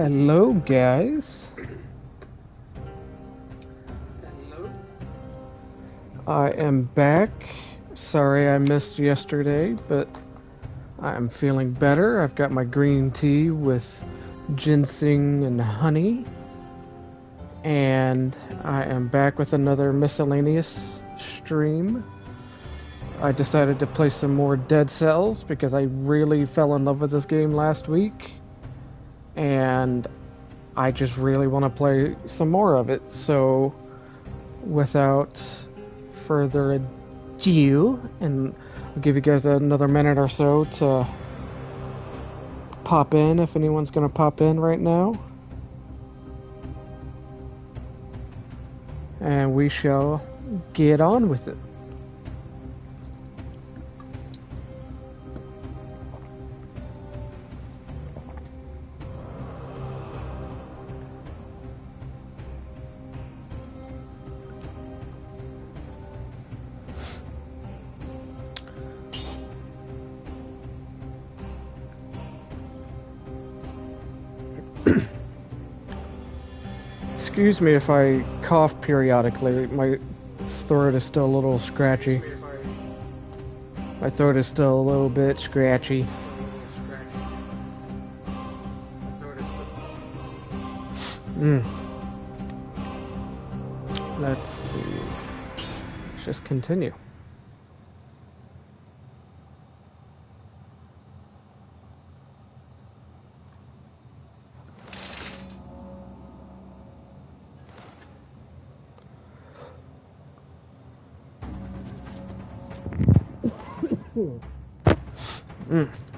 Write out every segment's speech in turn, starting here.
Hello, guys. I am back. Sorry I missed yesterday, but I'm feeling better. I've got my green tea with ginseng and honey. And I am back with another Miscellaneous stream. I decided to play some more Dead Cells because I really fell in love with this game last week. And I just really want to play some more of it. So, without further ado, and I'll give you guys another minute or so to pop in if anyone's going to pop in right now. And we shall get on with it. Excuse me if I cough periodically. My throat is still a little scratchy. My throat is still a little bit scratchy. Let's see. Let's just continue.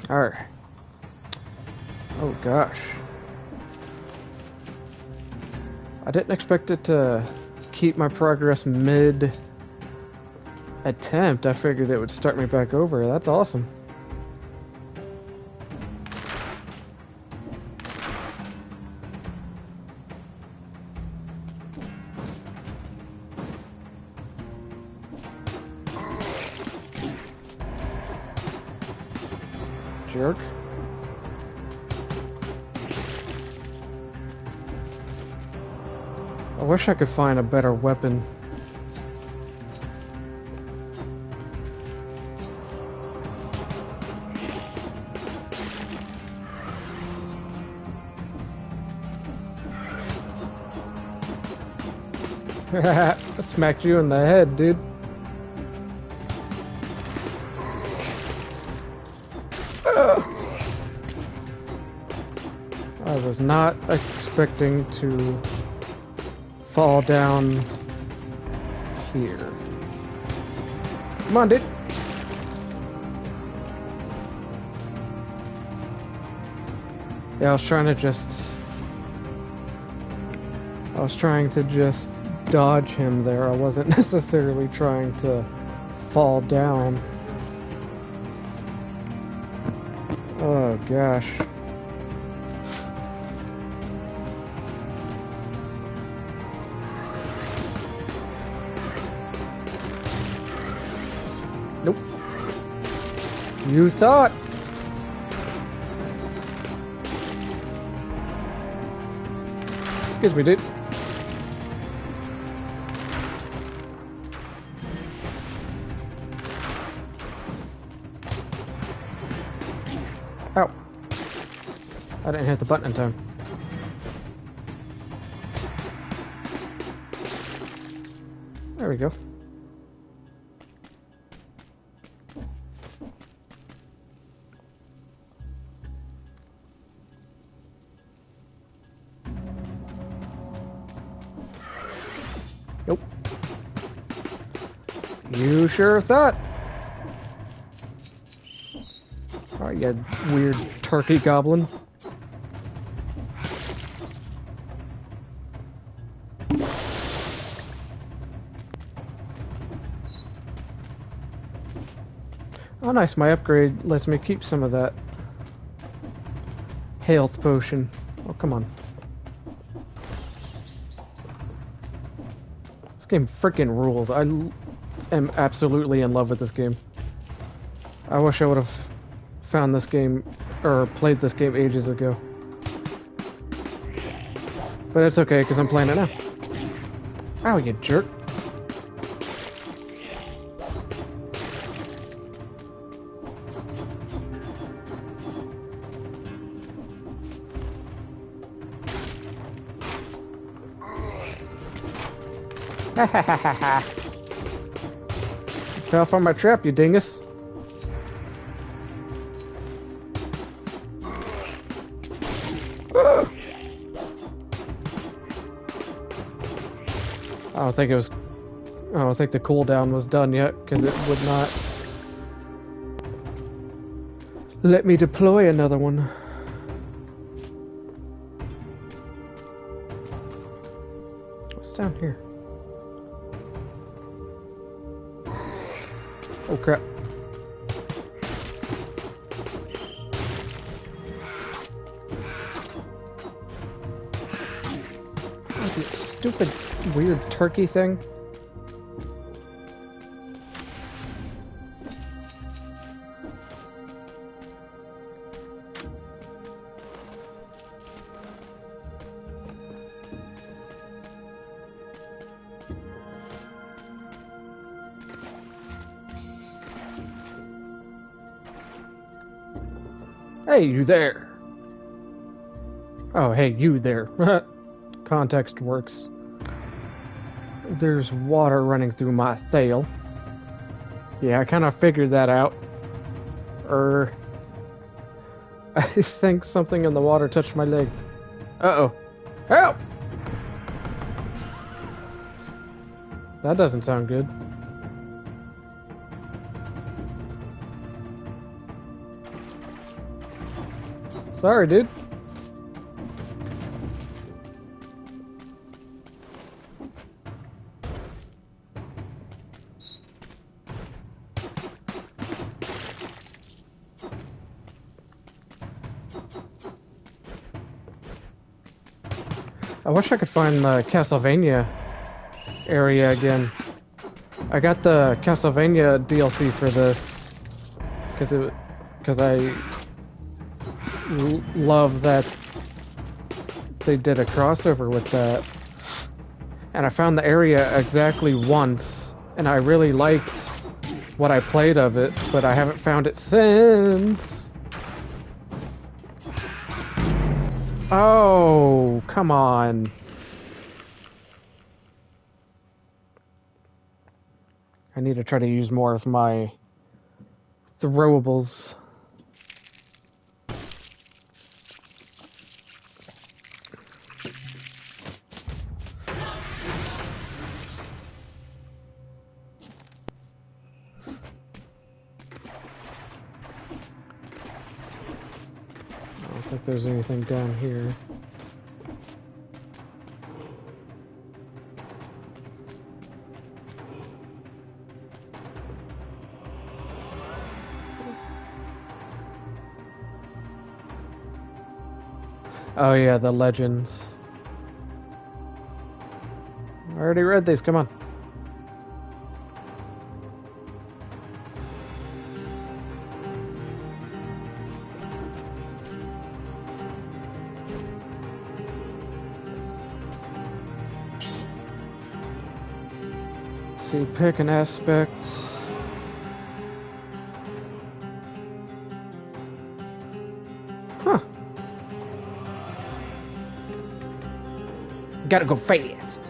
Alright. Oh gosh. I didn't expect it to keep my progress mid attempt. I figured it would start me back over. That's awesome. Jerk. I wish I could find a better weapon. I smacked you in the head, dude. I was not expecting to fall down here. Come on, dude. Yeah, I was trying to just dodge him there. I wasn't necessarily trying to fall down. Oh gosh. Nope. You thought. Excuse me, dude. Ow. I didn't hit the button in time. There we go. Nope. You sure thought. Alright, you weird turkey goblin. Oh nice, my upgrade lets me keep some of that health potion. Oh, come on. This game freaking rules. I am absolutely in love with this game. I wish I would have found this game, or played this game ages ago. But it's okay, because I'm playing it now. Ow, you jerk. Ha ha ha ha ha. Fell for my trap, you dingus. I don't think it was. I don't think the cooldown was done yet, because it would not let me deploy another one. What's down here? Oh crap. Oh, this stupid weird turkey thing. Hey, you there. Oh, hey, you there. Context works. There's water running through my tail. Yeah, I kind of figured that out. I think something in the water touched my leg. Uh-oh. Help! That doesn't sound good. Sorry, dude. I wish I could find the Castlevania area again. I got the Castlevania DLC for this because I love that they did a crossover with that, and I found the area exactly once, and I really liked what I played of it, but I haven't found it since. Oh, come on. I need to try to use more of my throwables. I don't think there's anything down here. Oh yeah, the legends. I already read these, come on. See, pick an aspect. Huh. Gotta go fast.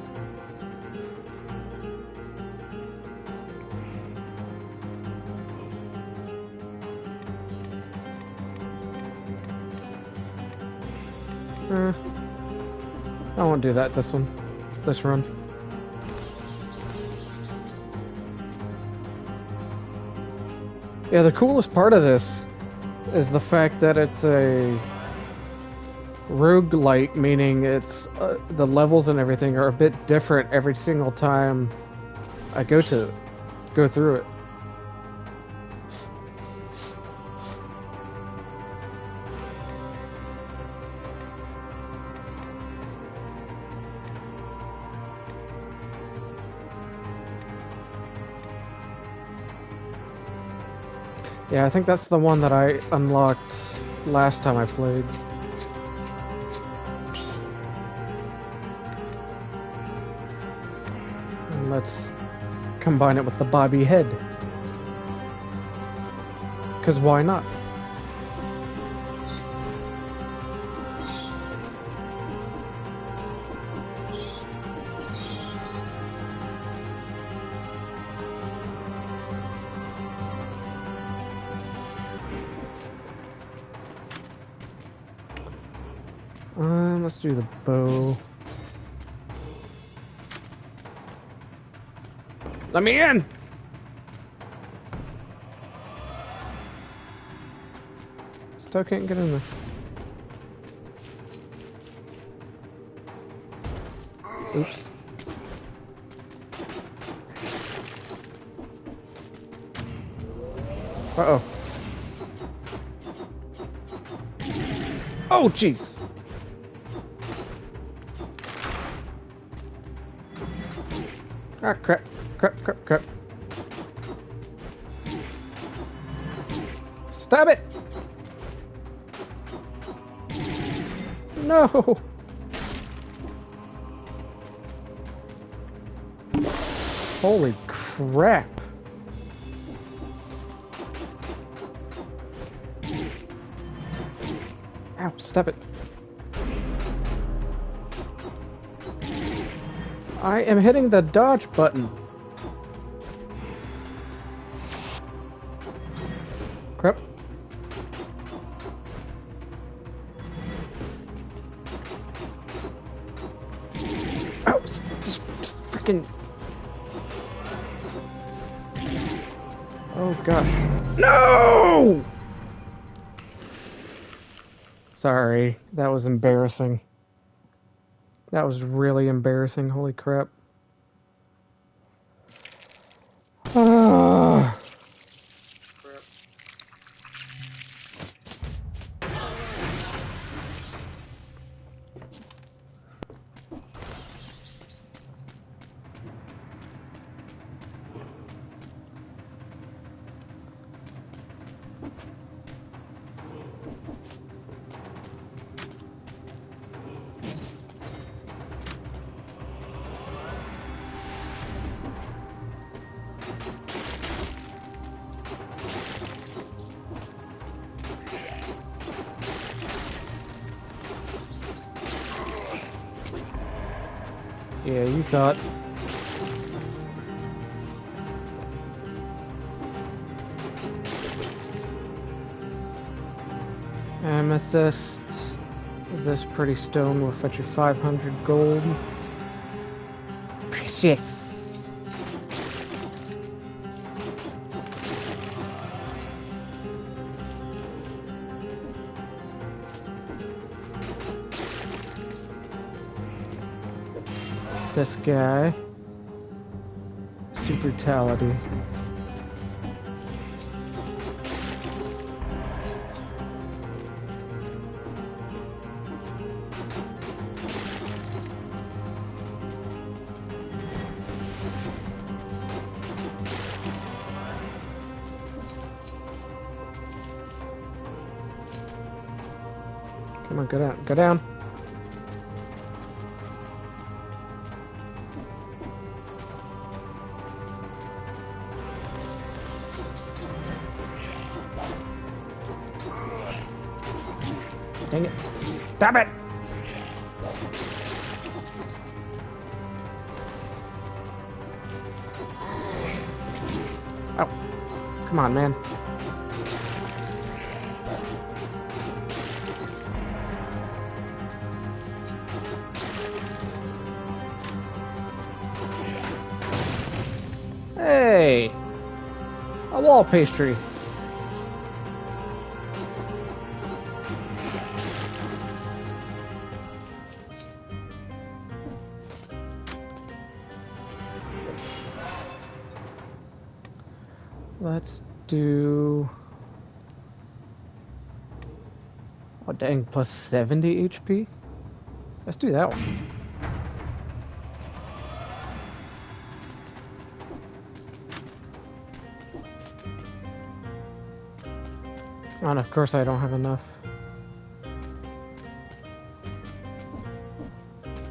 I won't do that this run. Yeah, the coolest part of this is the fact that it's a roguelite, meaning it's the levels and everything are a bit different every single time I go through it. Yeah, I think that's the one that I unlocked last time I played. let's combine it with the bobby head. Because why not? Let's do the bow. Let me in! Still can't get in there. Oops. Uh-oh. Oh, jeez. Ah, crap, crap, crap, crap. Stab it! No! Holy crap. Ow, stab it. I am hitting the dodge button. Crap. Oh, just freaking. Oh gosh. No! Sorry, that was embarrassing. That was really embarrassing. Holy crap. Ah. Yeah, you thought. Amethyst. This pretty stone will fetch you 500 gold. Precious. This guy. Let's do brutality. Come on, go down, go down. Dang it. Stop it! Oh. Come on, man. Hey! A wall pastry. Let's do... Oh dang, plus 70 HP? Let's do that one. Oh, and of course I don't have enough.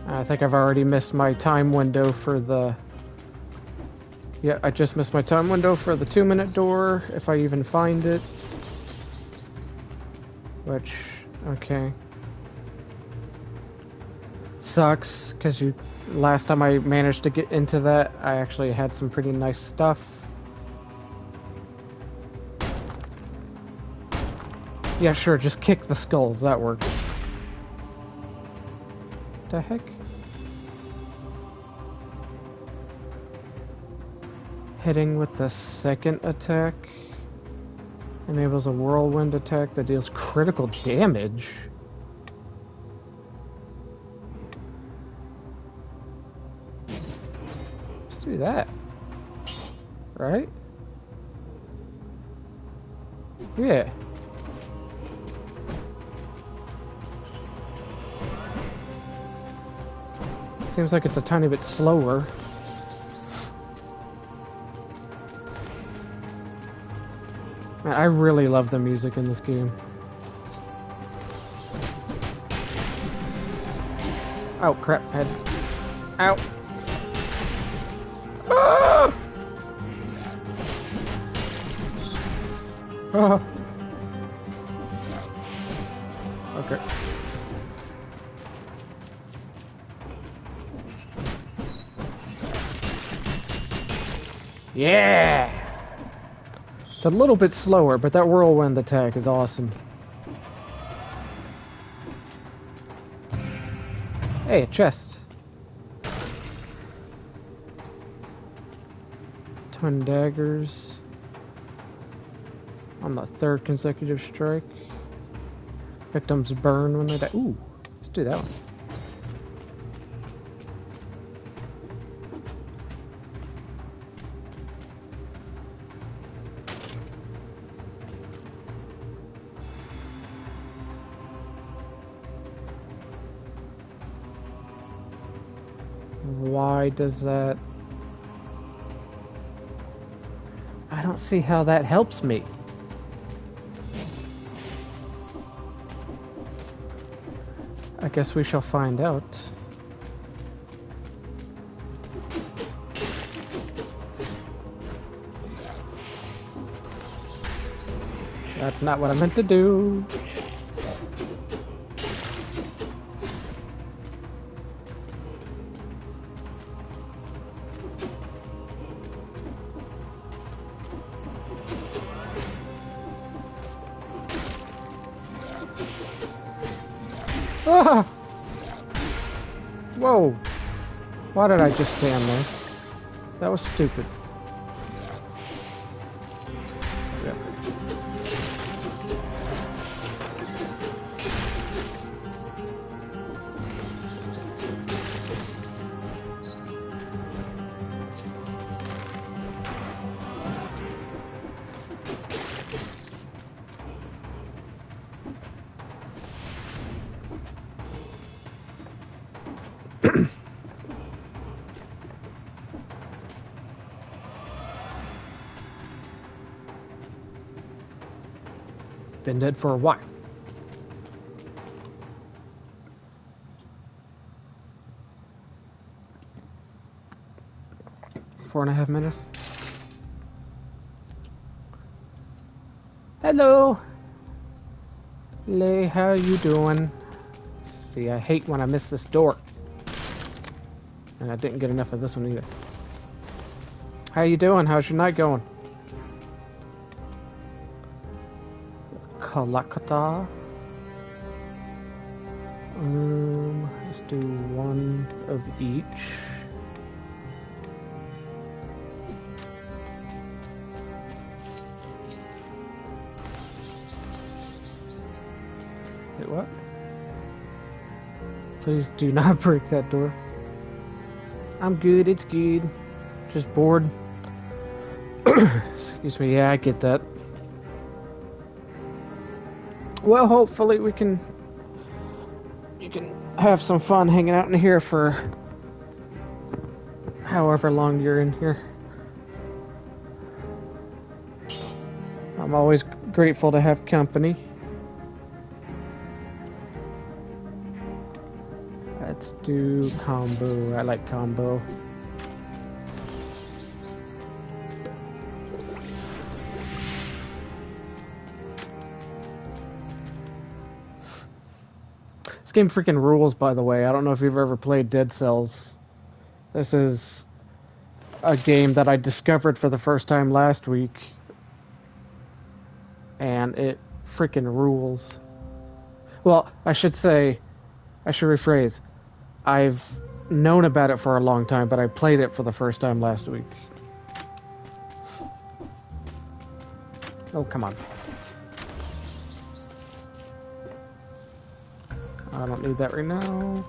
I think I've already missed my time window for the Yeah, I just missed my time window for the 2-minute door, if I even find it. Which, okay. Sucks, because last time I managed to get into that, I actually had some pretty nice stuff. Yeah, sure, just kick the skulls, that works. What the heck? Hitting with the second attack enables a whirlwind attack that deals critical damage. Let's do that. Right? Yeah. Seems like it's a tiny bit slower. Man, I really love the music in this game. Oh crap, head. Ow. Ah! Oh. Okay. Yeah! It's a little bit slower, but that whirlwind attack is awesome. Hey, a chest. Twin daggers. On the 3rd consecutive strike. Victims burn when they die. Ooh, let's do that one. Why does that... I don't see how that helps me. I guess we shall find out. That's not what I meant to do. Ah! Whoa! Why did I just stand there? That was stupid. Yep. Been dead for a while. Four and a half minutes. Hello. Lay, how you doing? See, I hate when I miss this door. And I didn't get enough of this one either. How you doing? How's your night going? Kalakata. Let's do one of each. Wait, what? Please do not break that door. I'm good, it's good. Just bored. Excuse me, yeah, I get that. Well, hopefully you can have some fun hanging out in here for however long you're in here. I'm always grateful to have company. Let's do combo. I like combo. This game freaking rules, by the way. I don't know if you've ever played Dead Cells. This is a game that I discovered for the first time last week. And it freaking rules. Well, I should rephrase. I've known about it for a long time, but I played it for the first time last week. Oh, come on. I don't need that right now.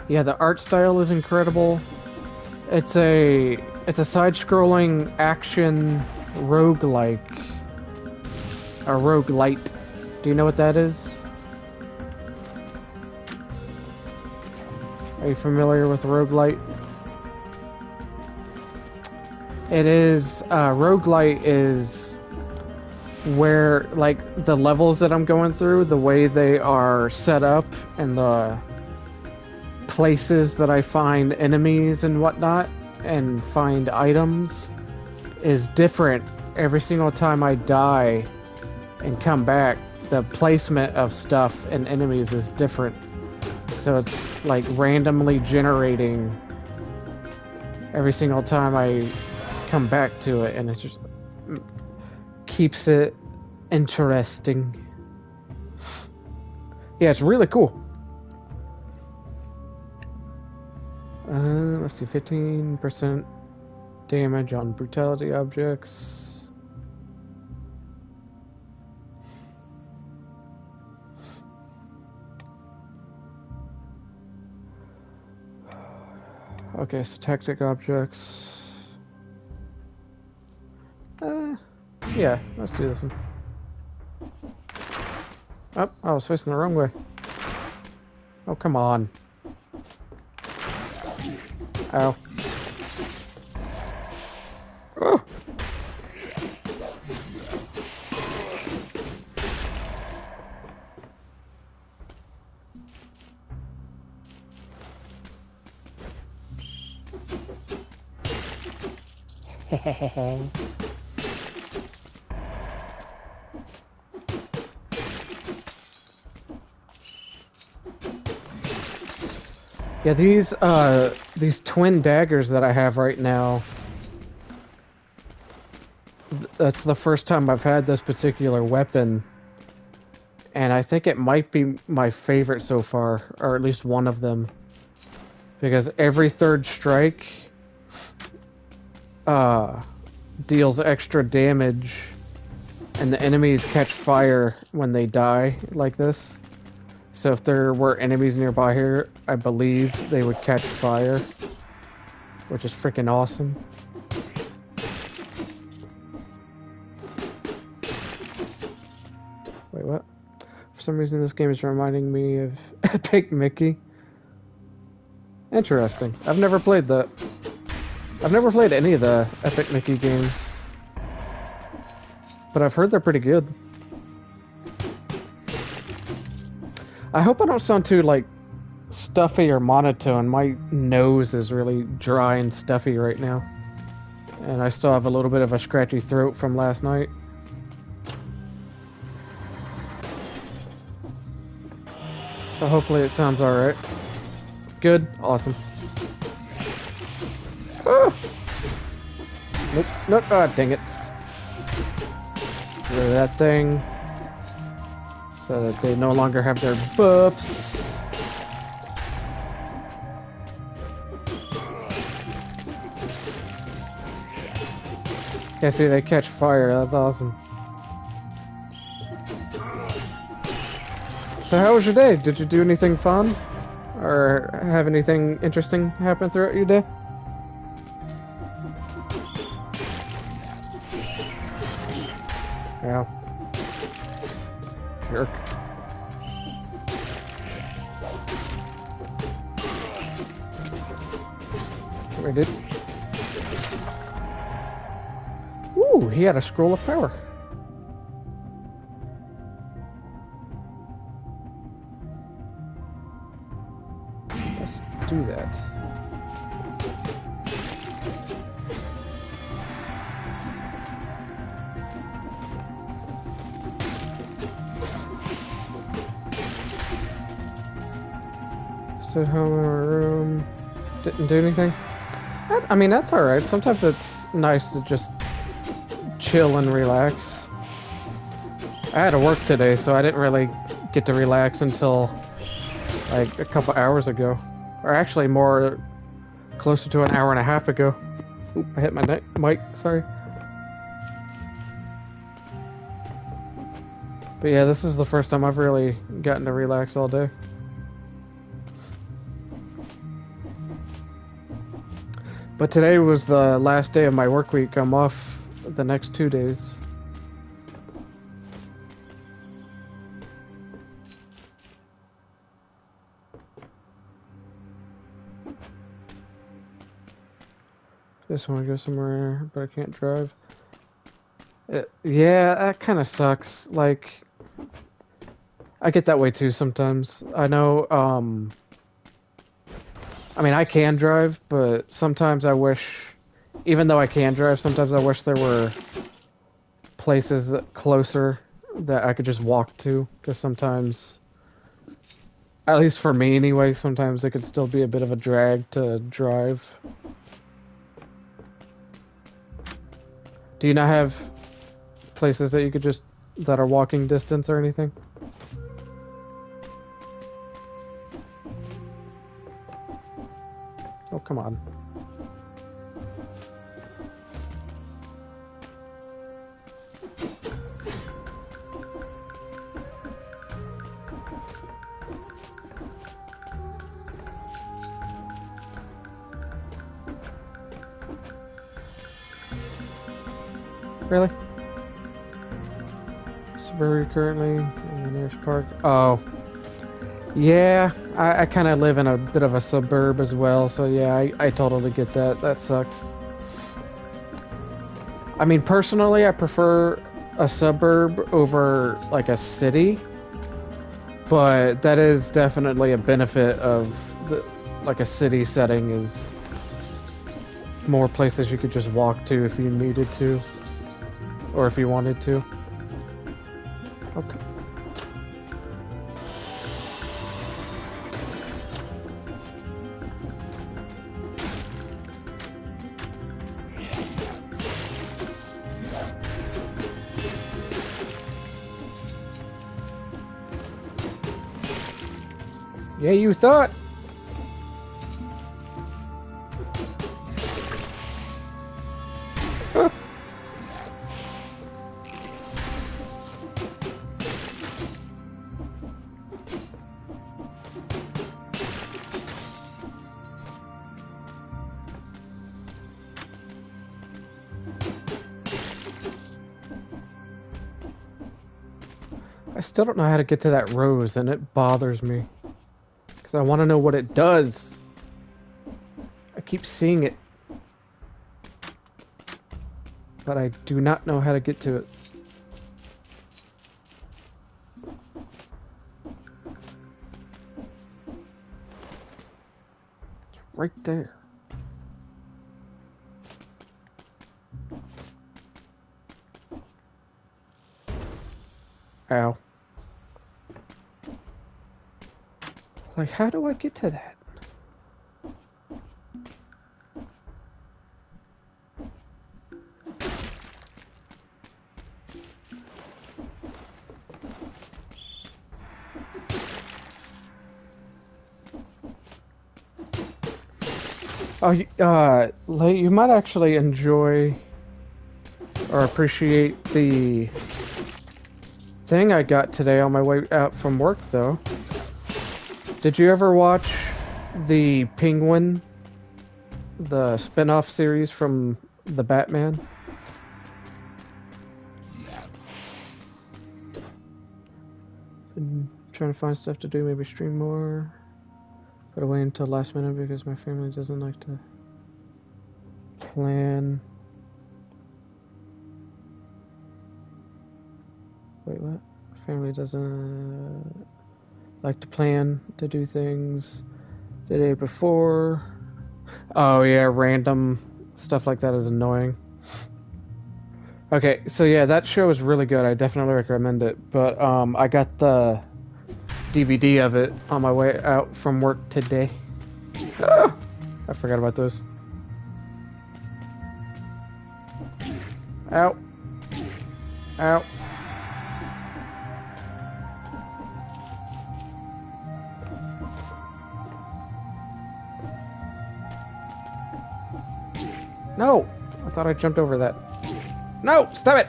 Yeah, the art style is incredible. It's a side-scrolling action roguelike. A roguelite. Do you know what that is? Are you familiar with roguelite? It is, roguelite is where, like, the levels that I'm going through, the way they are set up, and the places that I find enemies and whatnot, and find items, is different every single time I die and come back. The placement of stuff and enemies is different. So it's like randomly generating every single time I come back to it, and it just keeps it interesting. Yeah, it's really cool. Let's see, 15% damage on brutality objects. Okay, so tactic objects. Yeah, let's do this one. Oh, I was facing the wrong way. Oh, come on. Ow. Oh! Hehehe. Yeah, these twin daggers that I have right now, that's the first time I've had this particular weapon, and I think it might be my favorite so far, or at least one of them, because every third strike deals extra damage, and the enemies catch fire when they die like this. So if there were enemies nearby here, I believe they would catch fire, which is freaking awesome. Wait, what? For some reason this game is reminding me of Epic Mickey. Interesting. I've never played that. I've never played any of the Epic Mickey games, but I've heard they're pretty good. I hope I don't sound too, like, stuffy or monotone. My nose is really dry and stuffy right now. And I still have a little bit of a scratchy throat from last night. So hopefully it sounds alright. Good. Awesome. Ah! Nope. Nope. Ah, dang it. Get rid of that thing. So that they no longer have their buffs. Yeah, see, they catch fire. That's awesome. So how was your day? Did you do anything fun? Or have anything interesting happen throughout your day? Yeah. Jerk. Come here, dude. Ooh, he had a scroll of power. Let's do that. Sit home in my room. Didn't do anything. I mean, that's alright. Sometimes it's nice to just chill and relax. I had to work today, so I didn't really get to relax until like a couple hours ago. Or actually more closer to an hour and a half ago. Oop, I hit my mic, sorry. But yeah, this is the first time I've really gotten to relax all day. But today was the last day of my work week. I'm off the next 2 days. Just want to go somewhere, but I can't drive. Yeah, that kind of sucks. Like, I get that way too sometimes. I know, I mean, I can drive, but sometimes I wish, even though I can drive, sometimes I wish there were places closer that I could just walk to, because sometimes, at least for me anyway, sometimes it could still be a bit of a drag to drive. Do you not have places that you could just, that are walking distance or anything? Oh, come on. Really? Suburban currently in the nearest park. Oh. Yeah, I kind of live in a bit of a suburb as well, so yeah, I totally get that. That sucks. I mean, personally, I prefer a suburb over, like, a city, but that is definitely a benefit of, like, a city setting is more places you could just walk to if you needed to, or if you wanted to. Okay. Yeah, you thought. I still don't know how to get to that rose, and it bothers me. Because I want to know what it does. I keep seeing it. But I do not know how to get to it. It's right there. Ow. Like, how do I get to that? Oh, you might actually enjoy or appreciate the thing I got today on my way out from work, though. Did you ever watch the Penguin, the spin-off series from the Batman? Been trying to find stuff to do, maybe stream more. Put away until last minute because my family doesn't like to plan. Wait, what? Family doesn't like to plan to do things the day before. Oh yeah, random stuff like that is annoying. Okay, so yeah, that show is really good. I definitely recommend it. But I got the DVD of it on my way out from work today. Ah, I forgot about those. Ow. Ow. No! I thought I jumped over that. No! Stop it!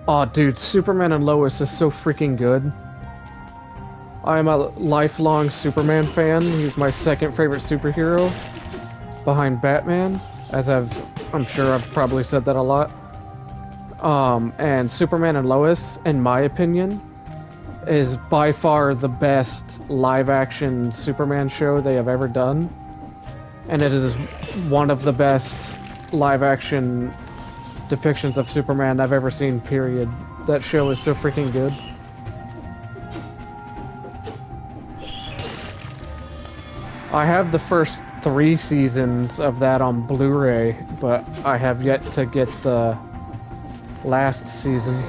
Aw, dude, Superman and Lois is so freaking good. I am a lifelong Superman fan. He's my second favorite superhero behind Batman, as I'm sure I've probably said that a lot. And Superman and Lois, in my opinion, is by far the best live-action Superman show they have ever done. And it is one of the best live-action depictions of Superman I've ever seen, period. That show is so freaking good. I have the first 3 seasons of that on Blu-ray, but I have yet to get the last season.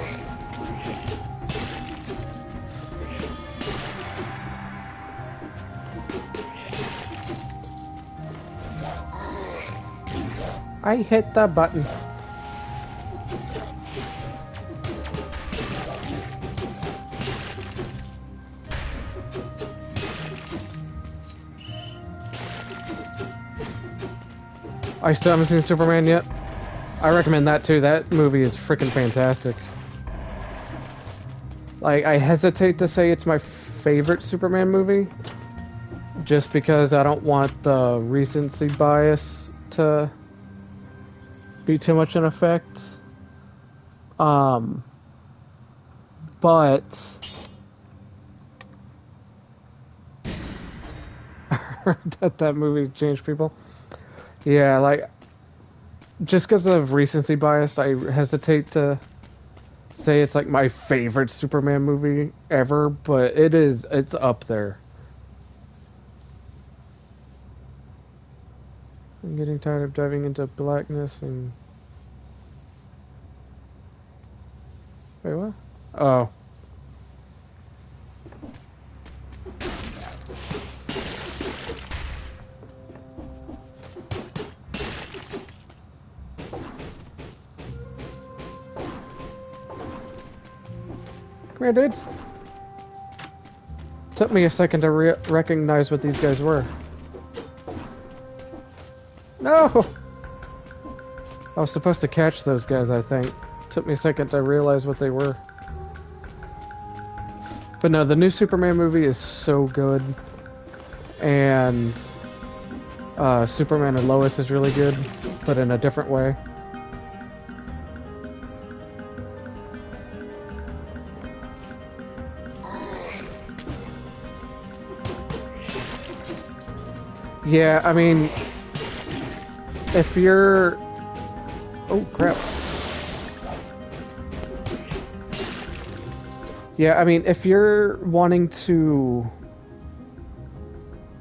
I hit the button. I still haven't seen Superman yet. I recommend that too. That movie is freaking fantastic. Like, I hesitate to say it's my favorite Superman movie, just because I don't want the recency bias to be too much in effect. But I heard that movie changed people. Yeah, like, just because of recency bias, I hesitate to say it's like my favorite Superman movie ever, but it's up there. I'm getting tired of diving into blackness and... Wait, what? Oh. Come here, dudes. Took me a second to recognize what these guys were. No! I was supposed to catch those guys, I think. Took me a second to realize what they were. But no, the new Superman movie is so good. And Superman and Lois is really good, but in a different way. Yeah, I mean, if you're... Oh, crap. Yeah, I mean, if you're wanting to...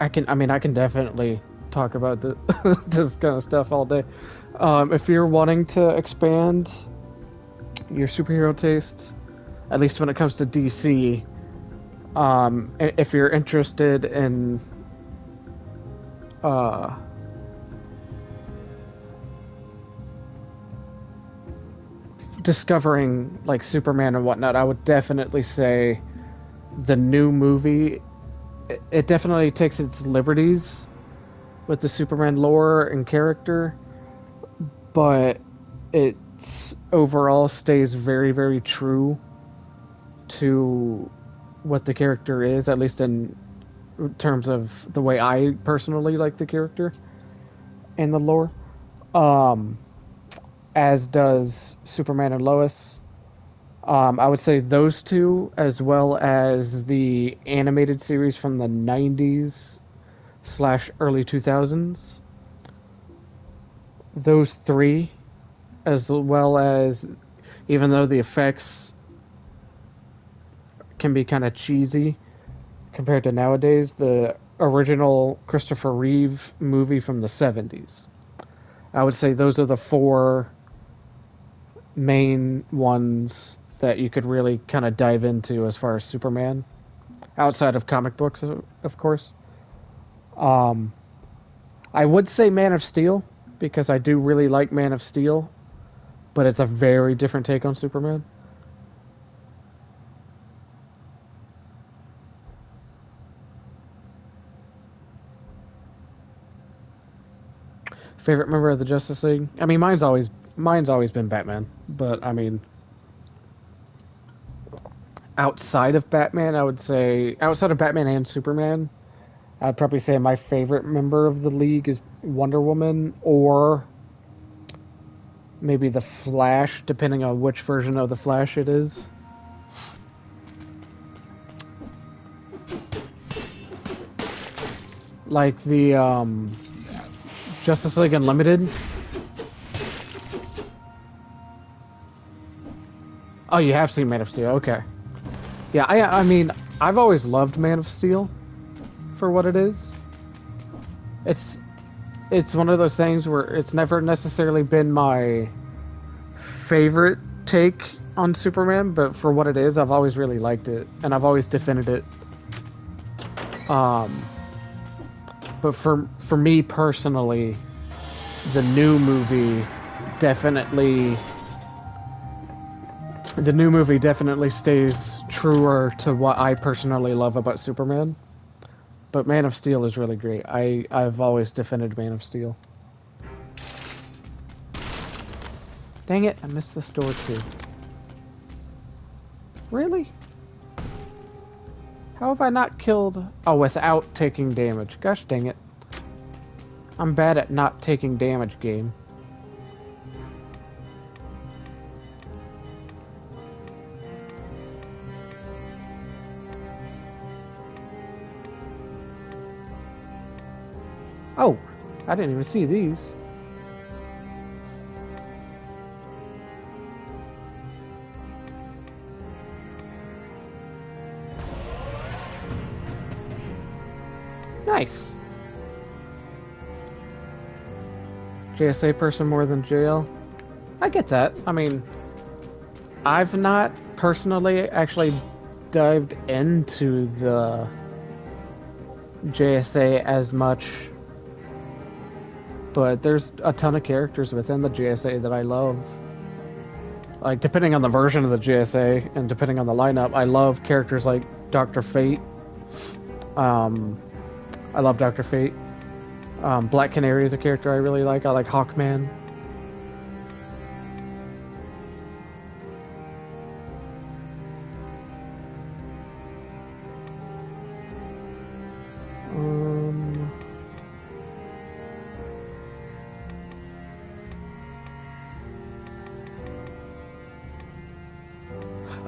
I can definitely talk about this kind of stuff all day. If you're wanting to expand your superhero tastes, at least when it comes to DC, if you're interested in... discovering like Superman and whatnot, I would definitely say the new movie, it definitely takes its liberties with the Superman lore and character, but it overall stays very, very true to what the character is, at least in terms of the way I personally like the character and the lore. As does Superman and Lois. I would say those two, as well as the animated series from the 90s / early 2000s. Those 3, as well as, even though the effects can be kind of cheesy compared to nowadays, the original Christopher Reeve movie from the 70s. I would say those are the four main ones that you could really kind of dive into as far as Superman, outside of comic books, of course. I would say Man of Steel, because I do really like Man of Steel, but it's a very different take on Superman. Favorite member of the Justice League? I mean, mine's always been Batman, but I mean, outside of Batman, I would say outside of Batman and Superman, I'd probably say my favorite member of the League is Wonder Woman, or maybe the Flash, depending on which version of the Flash it is. Like the Justice League Unlimited. Oh, you have seen Man of Steel, okay. Yeah, I mean, I've always loved Man of Steel for what it is. It's one of those things where it's never necessarily been my favorite take on Superman, but for what it is, I've always really liked it, and I've always defended it. But for me personally, the new movie definitely stays truer to what I personally love about Superman. But Man of Steel is really great. I've always defended Man of Steel. Dang it, I missed this door too. Really? How have I not killed... Oh, without taking damage. Gosh dang it. I'm bad at not taking damage, game. Oh, I didn't even see these. Nice. JSA person more than jail. I get that. I mean, I've not personally actually dived into the JSA as much, but there's a ton of characters within the JSA that I love. Like, depending on the version of the JSA and depending on the lineup, I love characters like Dr. Fate. I love Dr. Fate. Black Canary is a character I really like. I like Hawkman.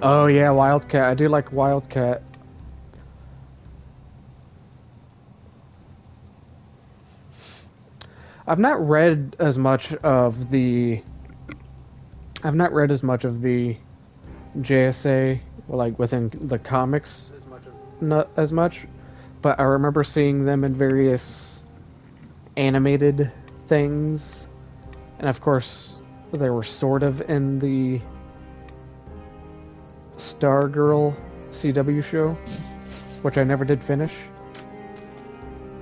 Oh yeah, Wildcat. I do like Wildcat. I've not read as much of the JSA, like within the comics, not as much, but I remember seeing them in various animated things, and of course they were sort of in the Stargirl CW show, which I never did finish.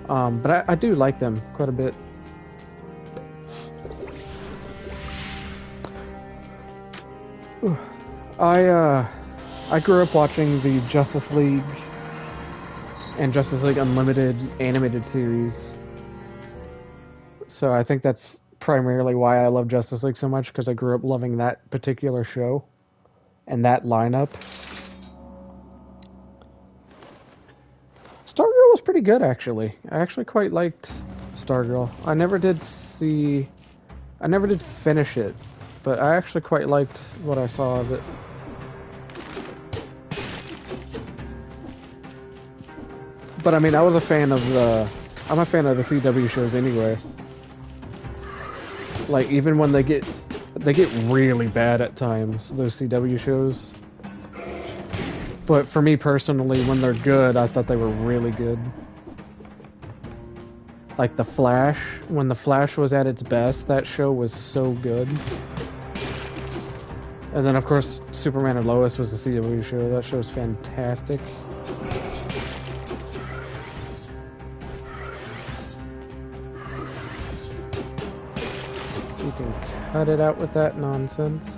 But I do like them quite a bit. I grew up watching the Justice League and Justice League Unlimited animated series, so I think that's primarily why I love Justice League so much, because I grew up loving that particular show and that lineup. Stargirl was pretty good, actually. I actually quite liked Stargirl. I never did finish it, but I actually quite liked what I saw of it. But I mean, I'm a fan of the CW shows anyway. Like, even when they get really bad at times, those CW shows. But for me personally, when they're good, I thought they were really good. Like The Flash, when The Flash was at its best, that show was so good. And then, of course, Superman and Lois was a CW show. That show's fantastic. You can cut it out with that nonsense.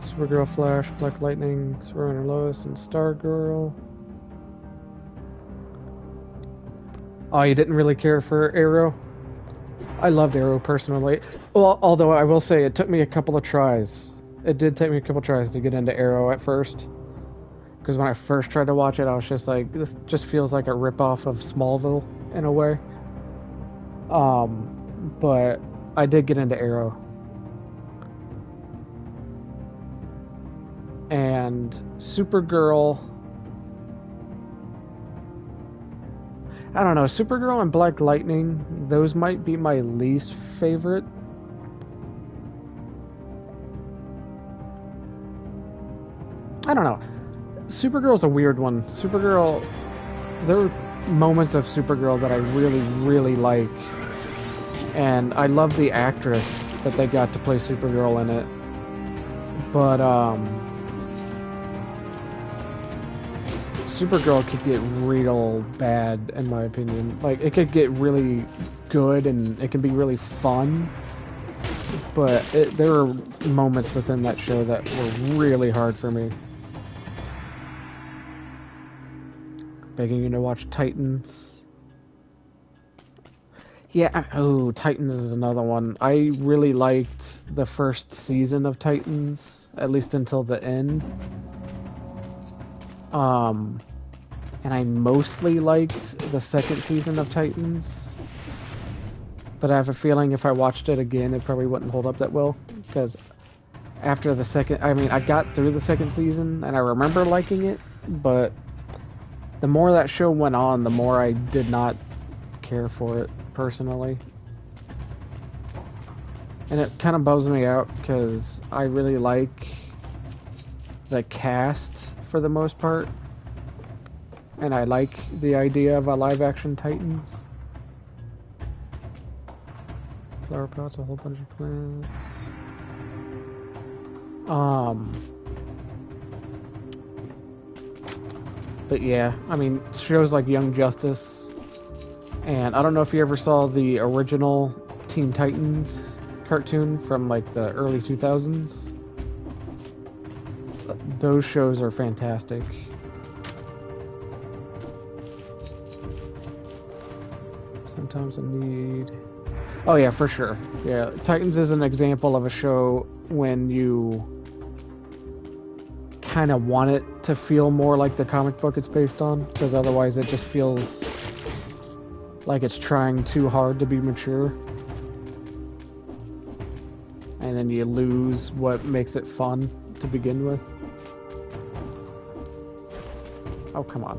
Supergirl, Flash, Black Lightning, Superman and Lois, and Stargirl. Oh, you didn't really care for Arrow? I loved Arrow personally. Well, although I will say it took me a couple of tries. It did take me a couple tries to get into Arrow at first. Because when I first tried to watch it, I was just like, this just feels like a ripoff of Smallville in a way. But I did get into Arrow. And Supergirl... I don't know, Supergirl and Black Lightning, those might be my least favorite. I don't know. Supergirl's a weird one. Supergirl, there are moments of Supergirl that I really, really like. And I love the actress that they got to play Supergirl in it. But, Supergirl could get real bad, in my opinion. Like, it could get really good and it can be really fun, but there are moments within that show that were really hard for me. Begging you to watch Titans. Yeah, oh, Titans is another one. I really liked the first season of Titans, at least until the end. And I mostly liked the second season of Titans. But I have a feeling if I watched it again, it probably wouldn't hold up that well. Because after the second... I mean, I got through the second season, and I remember liking it. But the more that show went on, the more I did not care for it, personally. And it kind of bums me out, because I really like the cast for the most part. And I like the idea of a live-action Titans. Flower pots, a whole bunch of plants. But yeah, I mean, shows like Young Justice. And I don't know if you ever saw the original Teen Titans cartoon from like the early 2000s. Those shows are fantastic. Sometimes I need... Oh yeah, for sure. Yeah, Titans is an example of a show when you kind of want it to feel more like the comic book it's based on, because otherwise it just feels like it's trying too hard to be mature. And then you lose what makes it fun to begin with. Oh, come on.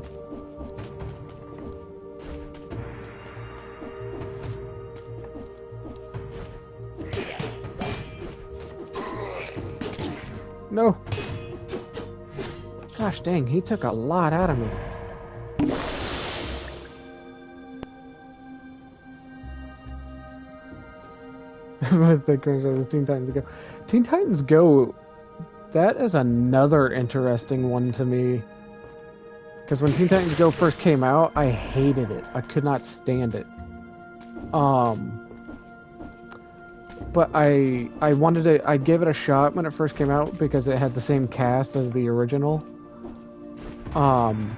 No. Gosh dang, he took a lot out of me. The curse of Teen Titans Go. Teen Titans Go, that is another interesting one to me. Because when Teen Titans Go first came out, I hated it. I could not stand it. But I gave it a shot when it first came out because it had the same cast as the original. And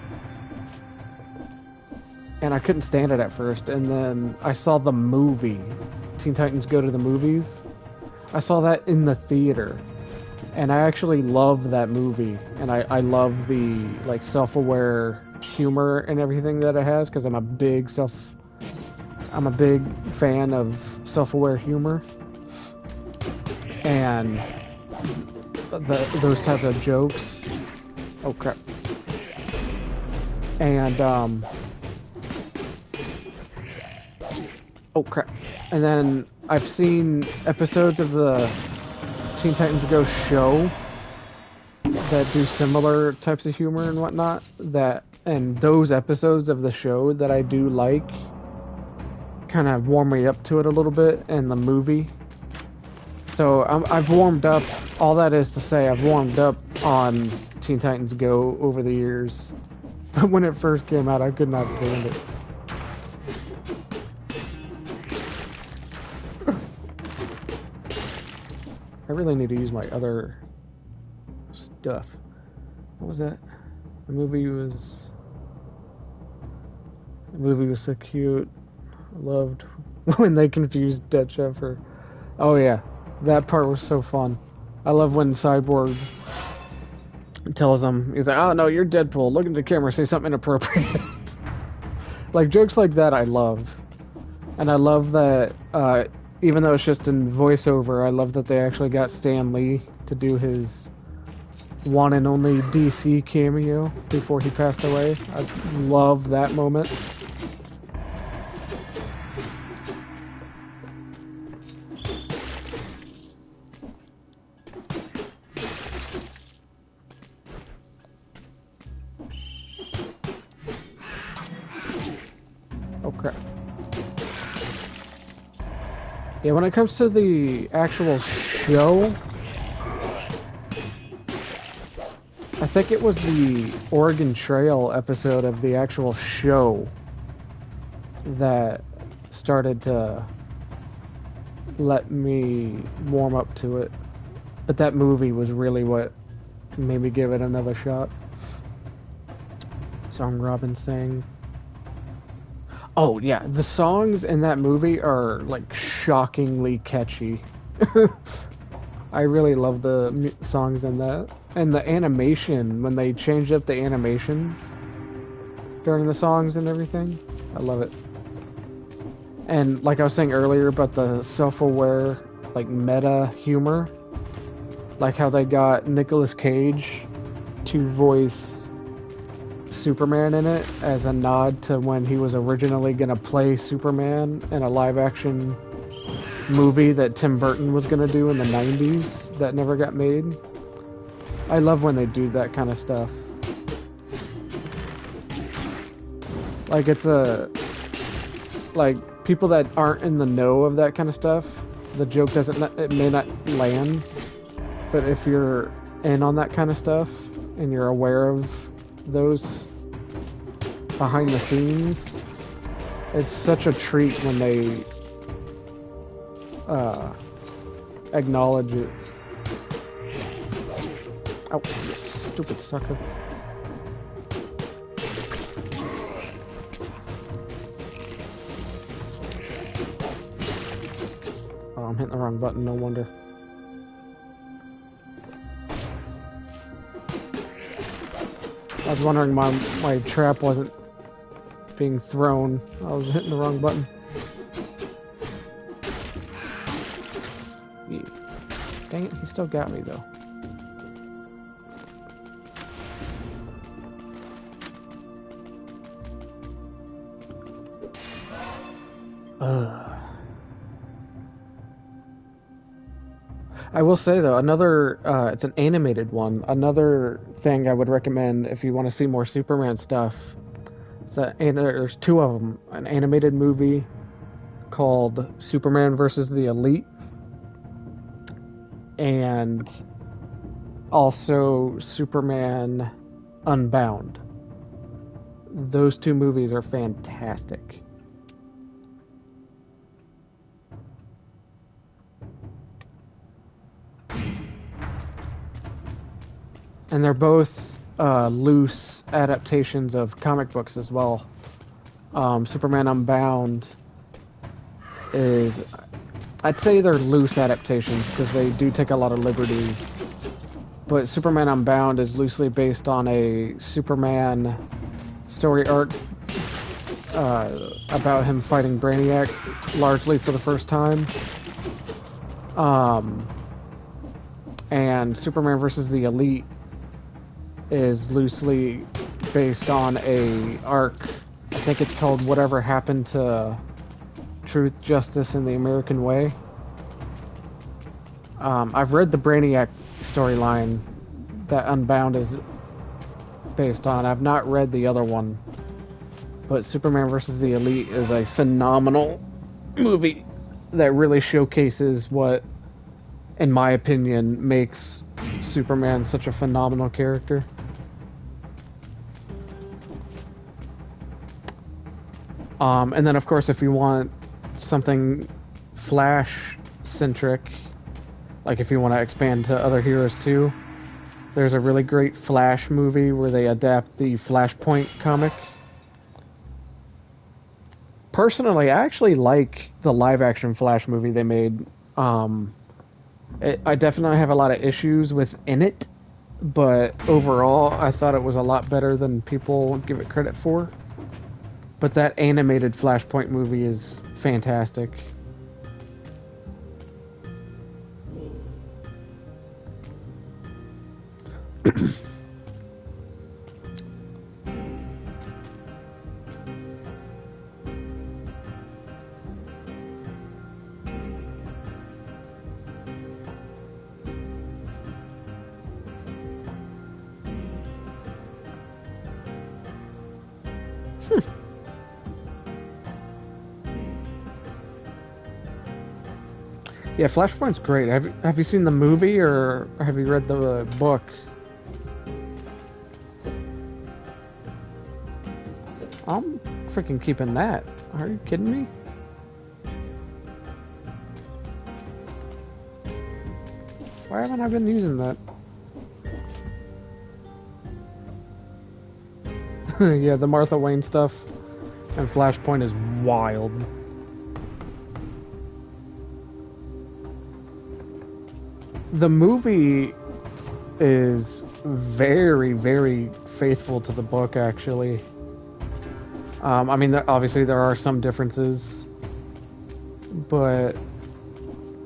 I couldn't stand it at first, and then I saw the movie, Teen Titans Go to the Movies. I saw that in the theater, and I actually love that movie, and I love the like self-aware humor and everything that it has, because I'm a big fan of self-aware humor. And those types of jokes. Oh crap. And oh crap. And then I've seen episodes of the Teen Titans Go show that do similar types of humor and whatnot that and those episodes of the show that I do like kind of warm me up to it a little bit, and the movie. So I've warmed up. All that is to say, I've warmed up on Teen Titans Go over the years. But when it first came out, I could not stand it. I really need to use my other stuff. What was that? The movie was so cute. I loved when they confused Dead Chef for... Oh yeah, that part was so fun. I love when Cyborg tells him, he's like, "Oh no, you're Deadpool. Look at the camera, say something inappropriate." Like, jokes like that I love. And I love that, even though it's just in voiceover, I love that they actually got Stan Lee to do his one and only DC cameo before he passed away. I love that moment. Oh crap. Yeah, when it comes to the actual show, I think it was the Oregon Trail episode of the actual show that started to let me warm up to it. But that movie was really what made me give it another shot. Song Robin sang. Oh yeah, the songs in that movie are like shockingly catchy. I really love the songs in that. And the animation, when they changed up the animation during the songs and everything, I love it. And like I was saying earlier about the self-aware, like meta humor, like how they got Nicolas Cage to voice Superman in it as a nod to when he was originally going to play Superman in a live-action movie that Tim Burton was going to do in the 90s that never got made. I love when they do that kind of stuff. Like, it's like, people that aren't in the know of that kind of stuff, the joke it may not land, but if you're in on that kind of stuff and you're aware of those behind the scenes, it's such a treat when they acknowledge it. Oh, you stupid sucker. Oh, I'm hitting the wrong button, no wonder. I was wondering my trap wasn't being thrown. I was hitting the wrong button. Yeah. Dang it, he still got me though. I will say though, another it's an animated one. Another thing I would recommend if you want to see more Superman stuff. There's two of them. An animated movie called Superman vs. the Elite, and also Superman Unbound. Those two movies are fantastic. And they're both loose adaptations of comic books as well. Superman Unbound is... I'd say they're loose adaptations because they do take a lot of liberties. But Superman Unbound is loosely based on a Superman story arc about him fighting Brainiac, largely for the first time. And Superman vs. the Elite is loosely based on a arc. I think it's called Whatever Happened to Truth, Justice, and the American Way. I've read the Brainiac storyline that Unbound is based on. I've not read the other one, but Superman vs. the Elite is a phenomenal movie that really showcases what, in my opinion, makes Superman such a phenomenal character. And then, of course, if you want something Flash-centric, like if you want to expand to other heroes too, there's a really great Flash movie where they adapt the Flashpoint comic. Personally, I actually like the live-action Flash movie they made. I definitely have a lot of issues within it, but overall, I thought it was a lot better than people give it credit for. But that animated Flashpoint movie is fantastic. Yeah, Flashpoint's great. Have you seen the movie or have you read the book? I'm freaking keeping that. Are you kidding me? Why haven't I been using that? Yeah, the Martha Wayne stuff and Flashpoint is wild. The movie is very, very faithful to the book, actually. I mean, obviously there are some differences, but...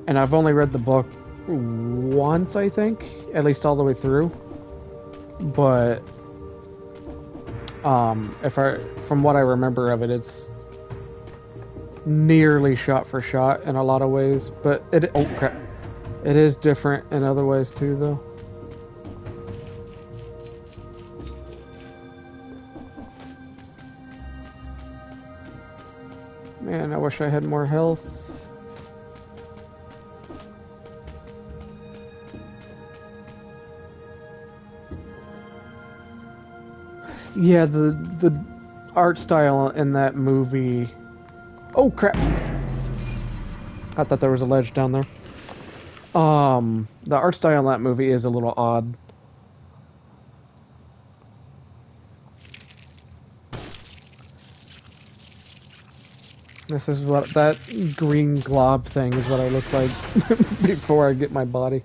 And I've only read the book once, I think, at least all the way through. But... from what I remember of it, it's nearly shot for shot in a lot of ways, but oh crap. It is different in other ways too, though. Man, I wish I had more health. Yeah, the art style in that movie... Oh, crap! I thought there was a ledge down there. The art style in that movie is a little odd. This is what that green glob thing is what I look like before I get my body.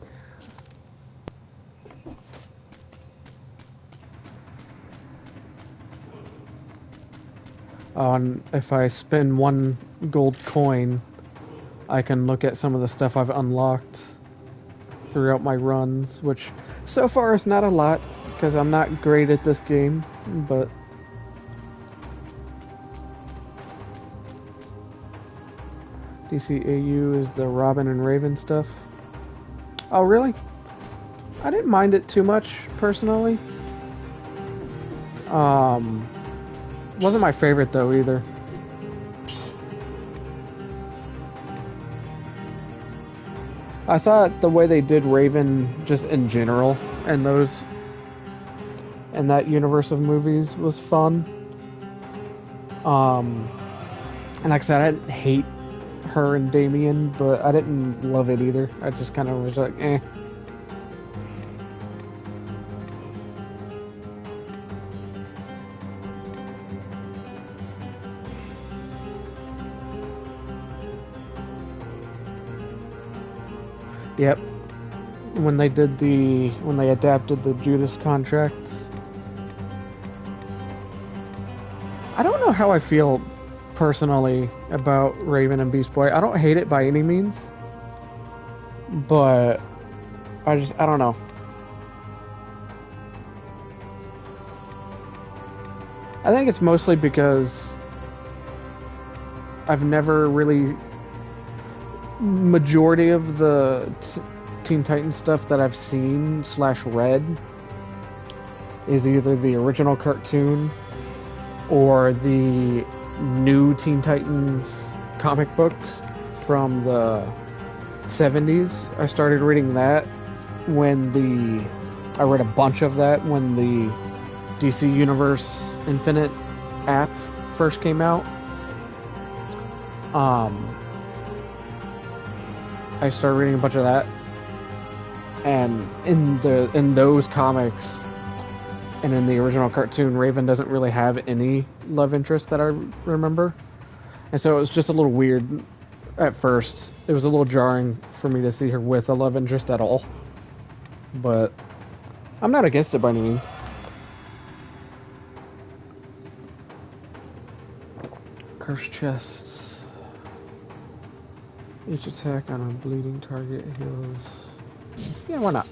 Oh, and if I spend one gold coin, I can look at some of the stuff I've unlocked throughout my runs, which so far is not a lot, because I'm not great at this game, but... DCAU is the Robin and Raven stuff. Oh, really? I didn't mind it too much, personally. Wasn't my favorite, though, either. I thought the way they did Raven, just in general, and that universe of movies was fun. And like I said, I didn't hate her and Damien, but I didn't love it either. I just kind of was like, eh. Yep. When they adapted the Judas Contract. I don't know how I feel personally about Raven and Beast Boy. I don't hate it by any means, but I don't know. I think it's mostly because I've never really... Majority of the Teen Titans stuff that I've seen / read is either the original cartoon or the new Teen Titans comic book from the 70s. I started reading that I read a bunch of that when the DC Universe Infinite app first came out. I started reading a bunch of that, and in those comics and in the original cartoon, Raven doesn't really have any love interest that I remember, and so it was just a little weird at first. It was a little jarring for me to see her with a love interest at all, but I'm not against it by any means. Cursed chests. Each attack on a bleeding target heals. Yeah, why not?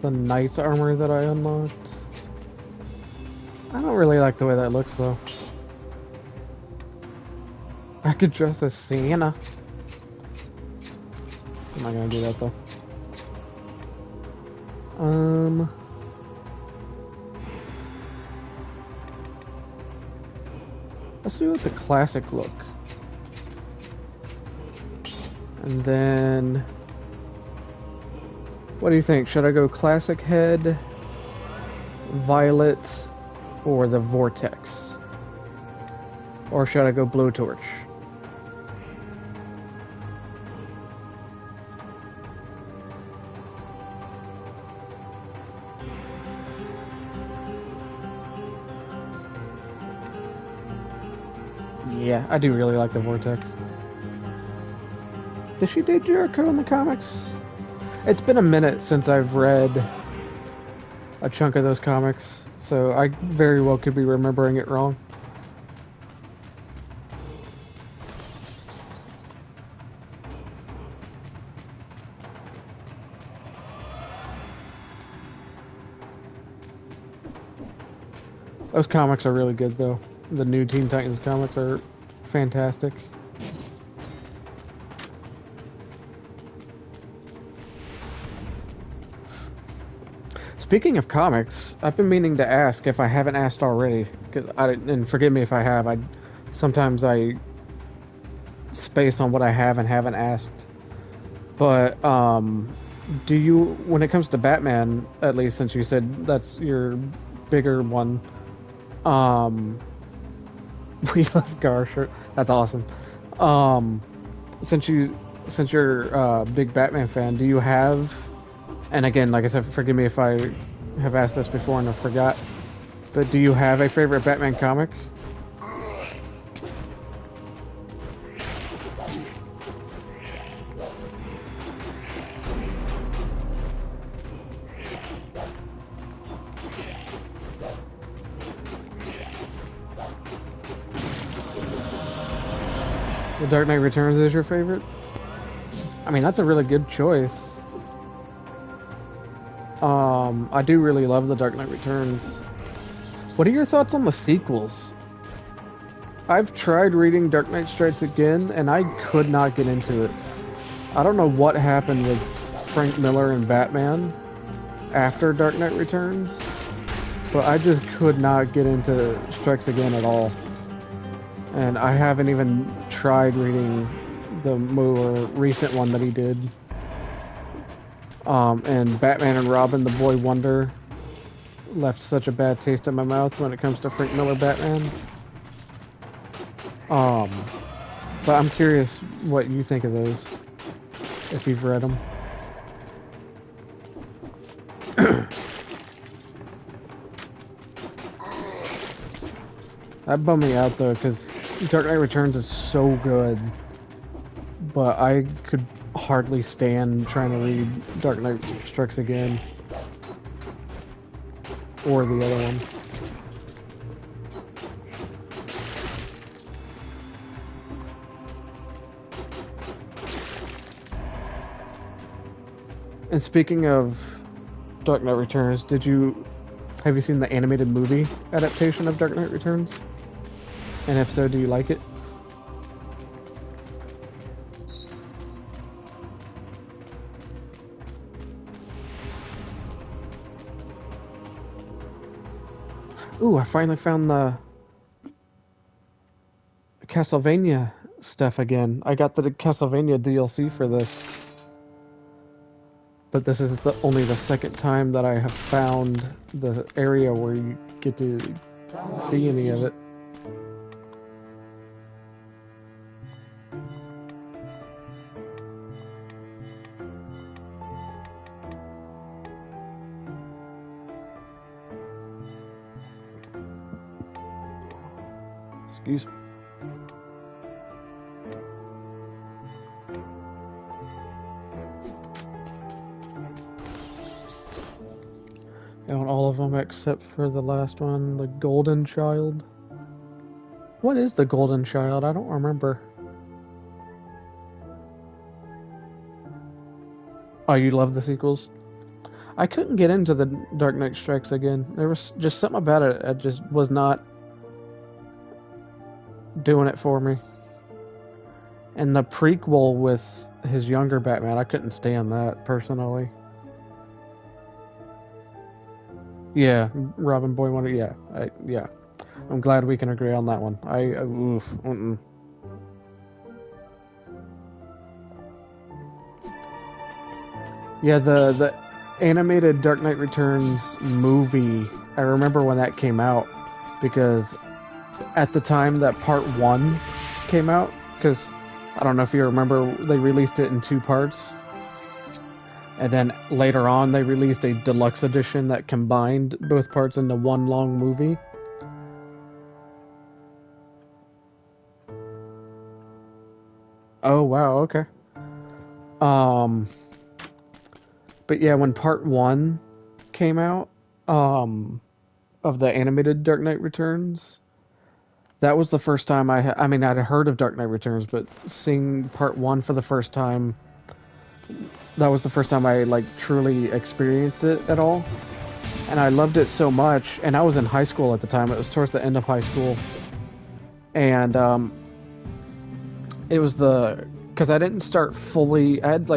The knight's armor that I unlocked. I don't really like the way that looks though. I could dress as Sienna. I'm not gonna do that though. Let's do it with the classic look. And then what do you think? Should I go classic head, violet, or the vortex? Or should I go blowtorch? Yeah, I do really like the vortex. Does she date Jericho in the comics? It's been a minute since I've read a chunk of those comics, so I very well could be remembering it wrong. Those comics are really good, though. The new Teen Titans comics are fantastic. Speaking of comics, I've been meaning to ask if I haven't asked already, and forgive me if I have. Sometimes I space on what I have and haven't asked. But do you, when it comes to Batman, at least since you said that's your bigger one, we love Gar shirt. That's awesome. Since you're a big Batman fan, do you have? And again, like I said, forgive me if I have asked this before and I forgot, but do you have a favorite Batman comic? The Dark Knight Returns is your favorite? I mean, that's a really good choice. I do really love The Dark Knight Returns. What are your thoughts on the sequels? I've tried reading Dark Knight Strikes Again, and I could not get into it. I don't know what happened with Frank Miller and Batman after Dark Knight Returns, but I just could not get into Strikes Again at all. And I haven't even tried reading the more recent one that he did. And Batman and Robin, the Boy Wonder, left such a bad taste in my mouth when it comes to Frank Miller Batman. But I'm curious what you think of those, if you've read them. That bummed me out though, because Dark Knight Returns is so good, but I could hardly stand trying to read Dark Knight Strikes Again or the other one. And speaking of Dark Knight Returns, have you seen the animated movie adaptation of Dark Knight Returns? And if so, do you like it? Ooh, I finally found the Castlevania stuff again. I got the Castlevania DLC for this. But this is only the second time that I have found the area where you get to see any of it. Excuse me. On all of them except for the last one, the Golden Child. What is the Golden Child? I don't remember. Oh, you love the sequels? I couldn't get into the Dark Knight Strikes Again. There was just something about it. I just was not doing it for me. And the prequel with his younger Batman, I couldn't stand that personally. Yeah, Robin Boy Wonder. Yeah, yeah. I'm glad we can agree on that one. Yeah, the animated Dark Knight Returns movie. I remember when that came out because at the time that Part 1 came out, because I don't know if you remember, they released it in 2 parts. And then later on, they released a deluxe edition that combined both parts into one long movie. Oh, wow, okay. But yeah, when Part 1 came out, of the animated Dark Knight Returns, that was the first time I'd heard of Dark Knight Returns, but seeing Part 1 for the first time, that was the first time I truly experienced it at all, and I loved it so much. And I was in high school at the time. It was towards the end of high school, and it was because I didn't start fully. I had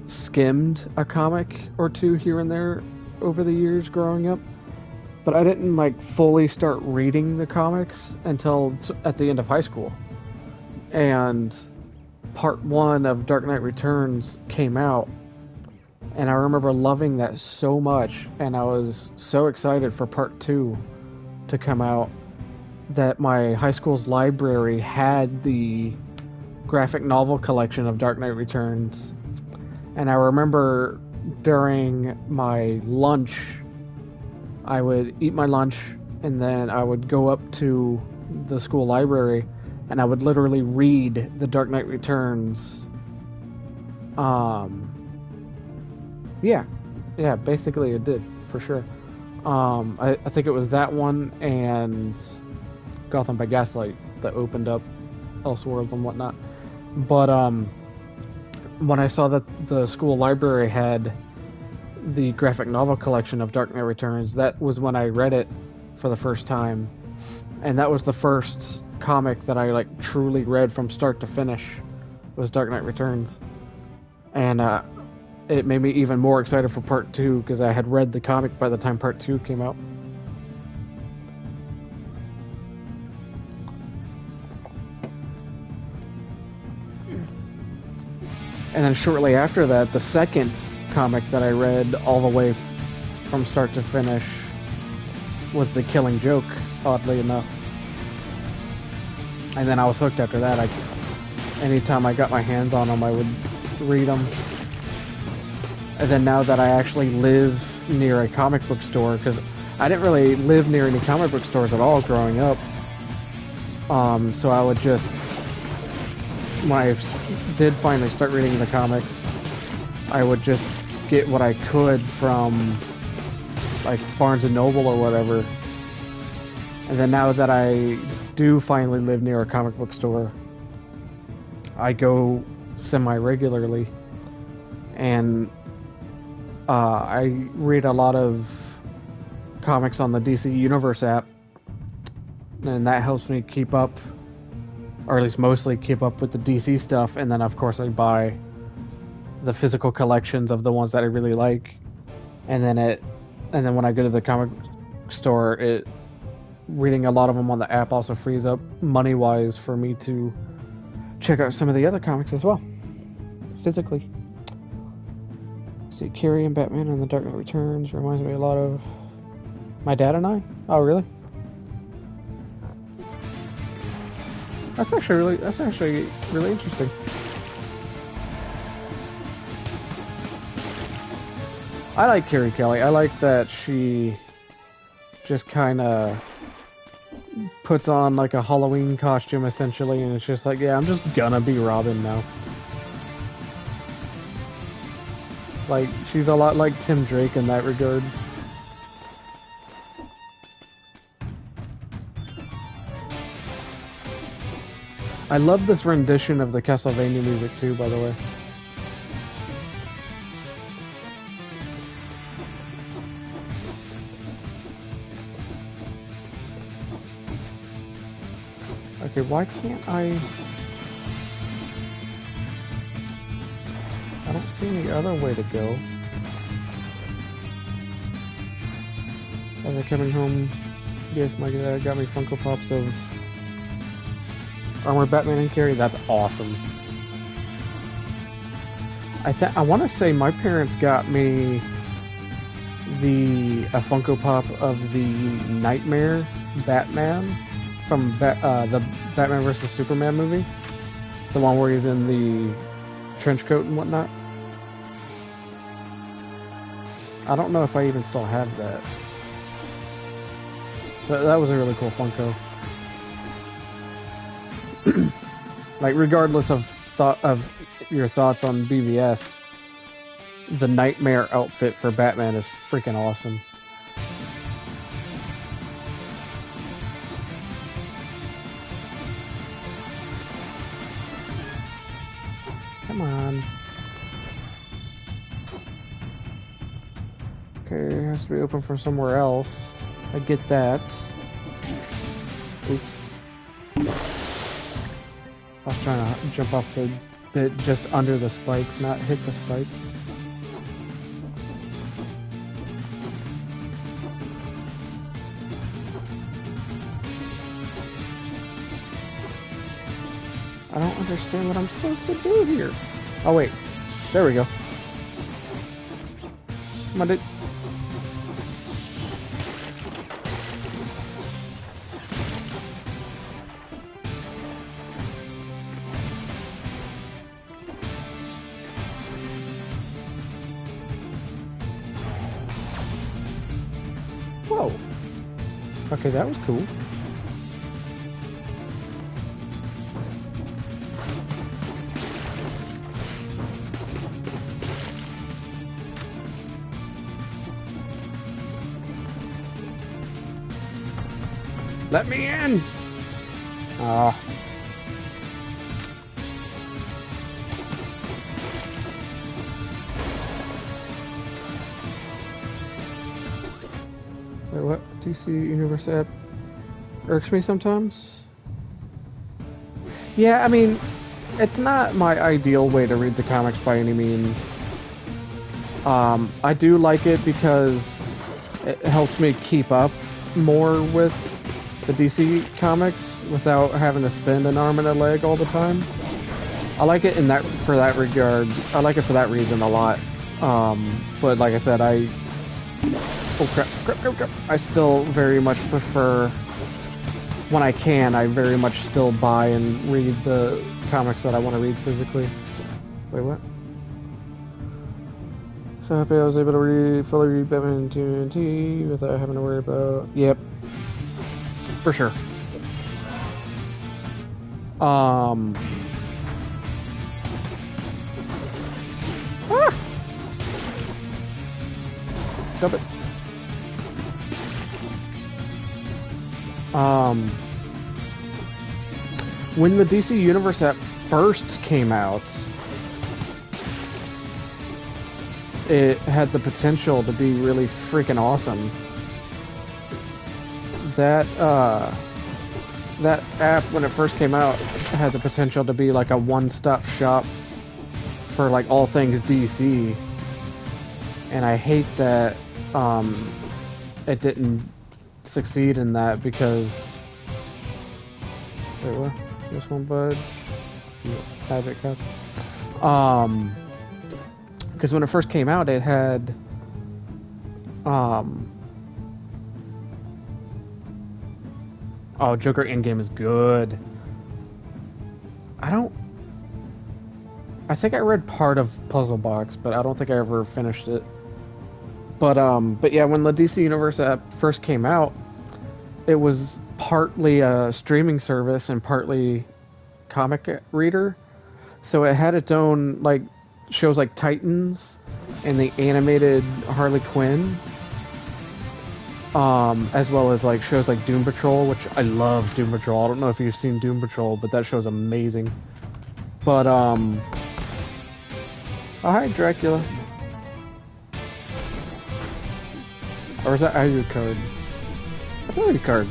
skimmed a comic or two here and there over the years growing up, but I didn't fully start reading the comics until at the end of high school. And Part 1 of Dark Knight Returns came out, and I remember loving that so much, and I was so excited for Part 2 to come out that my high school's library had the graphic novel collection of Dark Knight Returns. And I remember during my lunch, I would eat my lunch, and then I would go up to the school library, and I would literally read The Dark Knight Returns. Yeah, basically it did, for sure. I think it was that one and Gotham by Gaslight that opened up Elseworlds and whatnot. But when I saw that the school library had the graphic novel collection of Dark Knight Returns, that was when I read it for the first time. And that was the first comic that I truly read from start to finish, was Dark Knight Returns. And it made me even more excited for Part 2 because I had read the comic by the time Part 2 came out. And then shortly after that, the second comic that I read all the way from start to finish was The Killing Joke, oddly enough. And then I was hooked after that. Anytime I got my hands on them, I would read them. And then now that I actually live near a comic book store, because I didn't really live near any comic book stores at all growing up, so I would just, when I did finally start reading the comics, I would just get what I could from Barnes & Noble or whatever. And then now that I do finally live near a comic book store, I go semi-regularly. and I read a lot of comics on the DC Universe app, and that helps me keep up, or at least mostly keep up with the DC stuff. And then of course I buy the physical collections of the ones that I really like, and then when I go to the comic store, reading a lot of them on the app also frees up money wise for me to check out some of the other comics as well, physically. See, Carrie and Batman and the Dark Knight Returns reminds me a lot of my dad and I. Oh, really? That's actually really interesting. I like Carrie Kelly. I like that she just kind of puts on like a Halloween costume essentially, and it's just like, yeah, I'm just gonna be Robin now. Like, she's a lot like Tim Drake in that regard. I love this rendition of the Castlevania music too, by the way. Okay, why can't I don't see any other way to go. As I'm coming home, yes, my dad got me Funko Pops of Armored Batman and Carrie. That's awesome. I want to say my parents got me a Funko Pop of the Nightmare Batman from the Batman vs Superman movie, the one where he's in the trench coat and whatnot. I don't know if I even still have that. But that was a really cool Funko. Like, regardless of your thoughts on BVS, the Nightmare outfit for Batman is freaking awesome. Come on. Okay, it has to be open from somewhere else. I get that. Oops. I was trying to jump off the bit just under the spikes, not hit the spikes. I don't understand what I'm supposed to do here. Oh wait, there we go. Come on, dude. Whoa. Okay, that was cool. Let me in! Ah. Wait, what? DC Universe app irks me sometimes? Yeah, I mean, it's not my ideal way to read the comics by any means. I do like it because it helps me keep up more with the DC comics without having to spend an arm and a leg all the time. I like it for that regard. I like it for that reason a lot. But like I said, oh crap. I still very much prefer, when I can, I very much still buy and read the comics that I want to read physically. Wait, what? So happy I was able to fully read Batman TNT without having to worry about... Yep. For sure. Ah! Stop it. When the DC Universe app first came out, it had the potential to be really freaking awesome. That app, when it first came out, had the potential to be like a one-stop shop for like all things DC, and I hate that it didn't succeed in that because wait, what? This one budge? Magic Castle. Because when it first came out, it had oh, Joker Endgame is good. I think I read part of Puzzle Box, but I don't think I ever finished it. But yeah, when the DC Universe app first came out, it was partly a streaming service and partly comic reader. So it had its own like shows like Titans and the animated Harley Quinn, as well as like shows like Doom Patrol, which I love. Doom Patrol. I don't know if you've seen Doom Patrol, but that show's amazing. But oh, hi Dracula. Or is that a card? That's a card.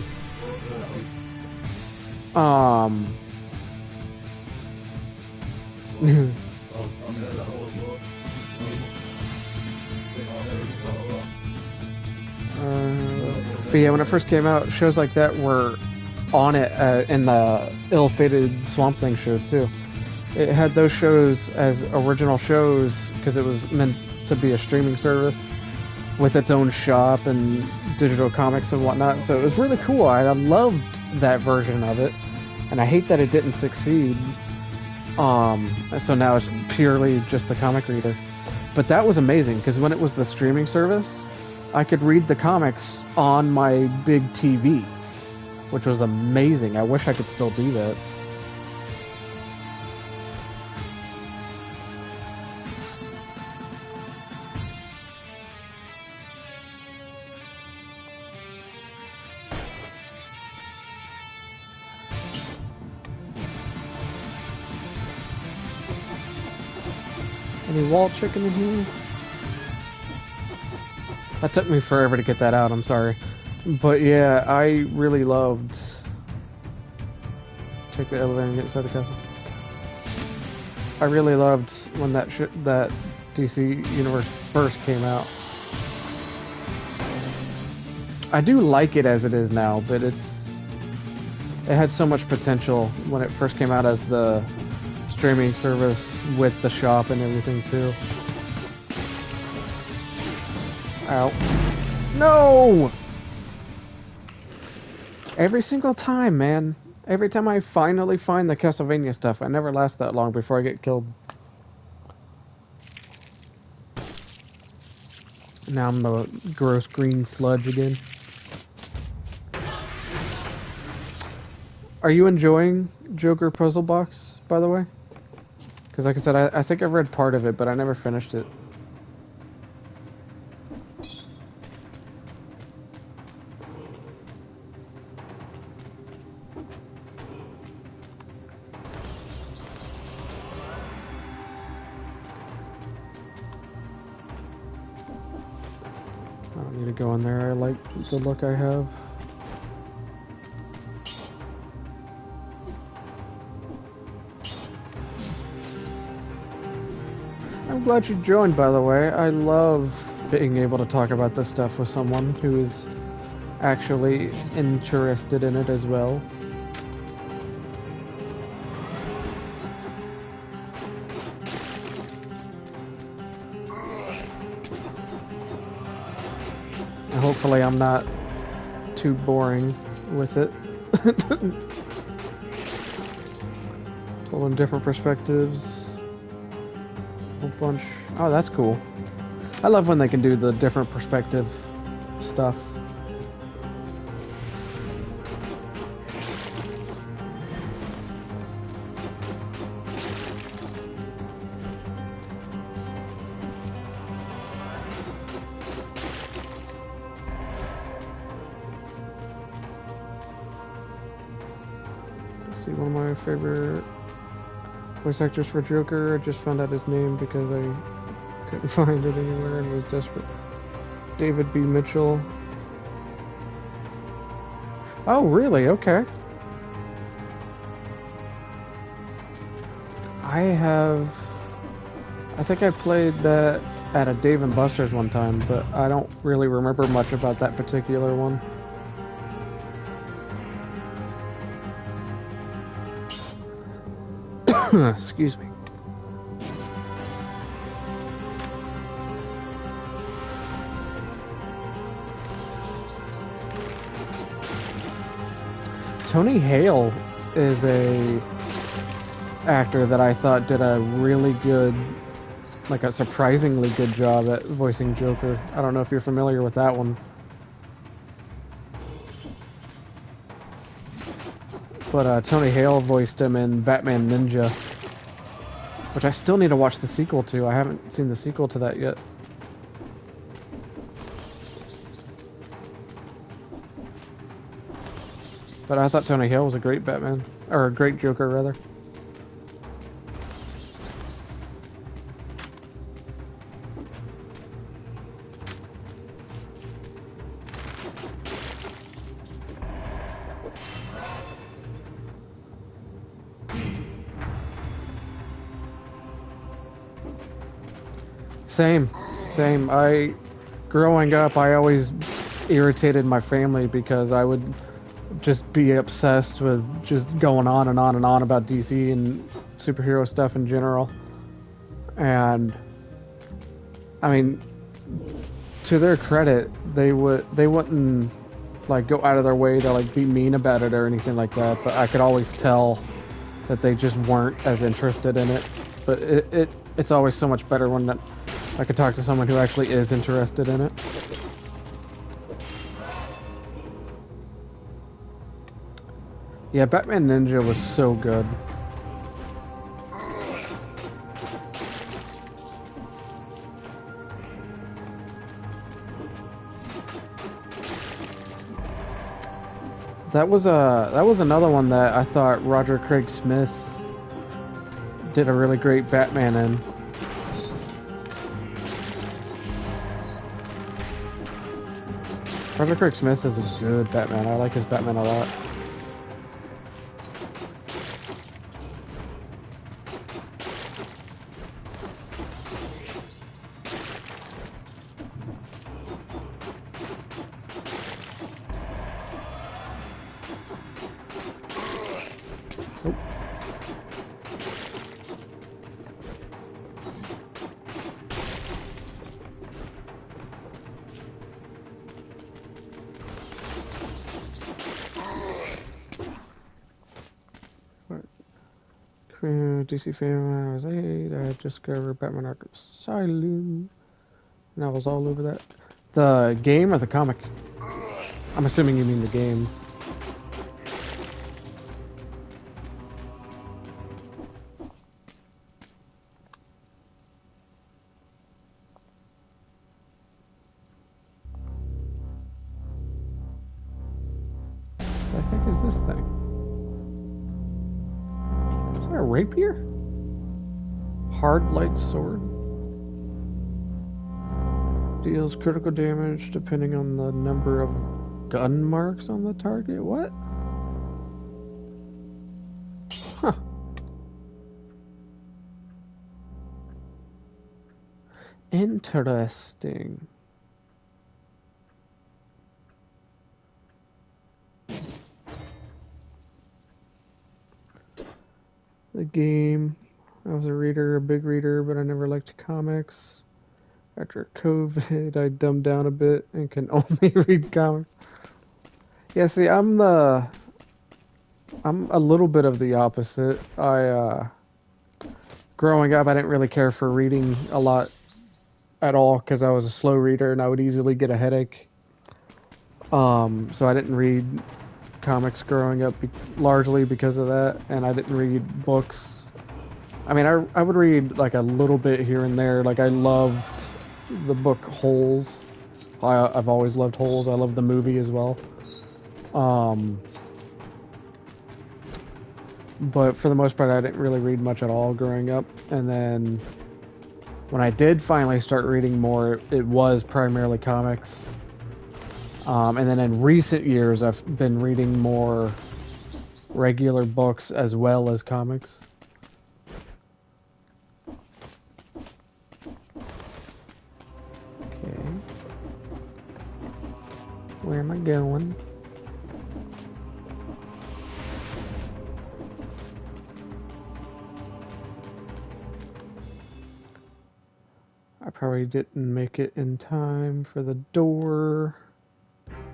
But yeah, when it first came out, shows like that were on it in the ill-fated Swamp Thing show too. It had those shows as original shows because it was meant to be a streaming service with its own shop and digital comics and whatnot. So it was really cool. I loved that version of it, and I hate that it didn't succeed. So now it's purely just the comic reader. But that was amazing because when it was the streaming service, I could read the comics on my big TV, which was amazing. I wish I could still do that. Any wall chicken in here? That took me forever to get that out, I'm sorry. But yeah, I really loved... Take the elevator and get inside the castle. I really loved when that DC Universe first came out. I do like it as it is now, but it had so much potential when it first came out as the streaming service with the shop and everything too. Ow. No! Every single time, man. Every time I finally find the Castlevania stuff, I never last that long before I get killed. Now I'm the gross green sludge again. Are you enjoying Joker Puzzle Box, by the way? Because like I said, I think I've read part of it, but I never finished it. I don't need to go in there. I like the look I have. I'm glad you joined, by the way. I love being able to talk about this stuff with someone who is actually interested in it as well. And hopefully I'm not too boring with it. Told in different perspectives. Bunch. Oh, that's cool. I love when they can do the different perspective stuff. Let's see, one of my favorite voice actors for Joker. I just found out his name because I Couldn't find it anywhere and was desperate. David B. Mitchell. Oh, really? Okay. I think I played that at a Dave & Buster's one time, but I don't really remember much about that particular one. Excuse me. Tony Hale is a actor that I thought did a really good, like a surprisingly good job at voicing Joker. I don't know if you're familiar with that one. But Tony Hale voiced him in Batman Ninja, which I still need to watch the sequel to. I haven't seen the sequel to that yet. But I thought Tony Hale was a great Batman, or a great Joker, rather. Same. Growing up, I always irritated my family because I would just be obsessed with just going on and on and on about DC and superhero stuff in general. And I mean, to their credit, they wouldn't like go out of their way to like be mean about it or anything like that, but I could always tell that they just weren't as interested in it. But it's always so much better when I could talk to someone who actually is interested in it. Yeah, Batman Ninja was so good. That was another one that I thought Roger Craig Smith did a really great Batman in. Roger Craig Smith is a good Batman. I like his Batman a lot. DC fan when I was 8. I discovered Batman Arkham Asylum, and I was all over that. The game or the comic? I'm assuming you mean the game. What the heck is this thing? Is that a rapier? Hard light sword. Deals critical damage depending on the number of gun marks on the target. What? Huh. Interesting. The game. I was a reader, a big reader, but I never liked comics. After COVID, I dumbed down a bit and can only read comics. Yeah, see, I'm a little bit of the opposite. Growing up, I didn't really care for reading a lot at all because I was a slow reader and I would easily get a headache. So I didn't read comics growing up largely because of that, and I didn't read books. I mean, I would read like a little bit here and there. Like I loved the book Holes. I've always loved Holes. I love the movie as well. But for the most part, I didn't really read much at all growing up. And then when I did finally start reading more, it was primarily comics. And then in recent years, I've been reading more regular books as well as comics. Okay. Where am I going? I probably didn't make it in time for the door.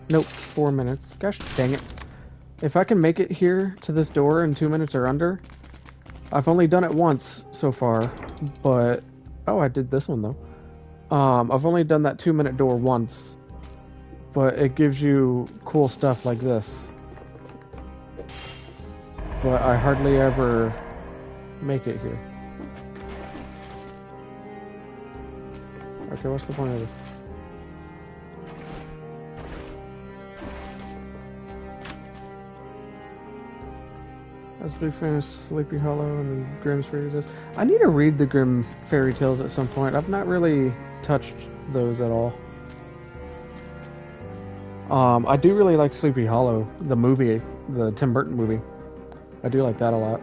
Nope, 4 minutes. Gosh dang it. If I can make it here to this door in 2 minutes or under, I've only done it once so far, but... Oh, I did this one though. I've only done that 2-minute door once, but it gives you cool stuff like this. But I hardly ever make it here. Okay, what's the point of this? As we finish Sleepy Hollow and the Grimm's Fairy Tales. I need to read the Grimm Fairy Tales at some point. I've not really touched those at all. I do really like Sleepy Hollow, the movie, the Tim Burton movie. I do like that a lot.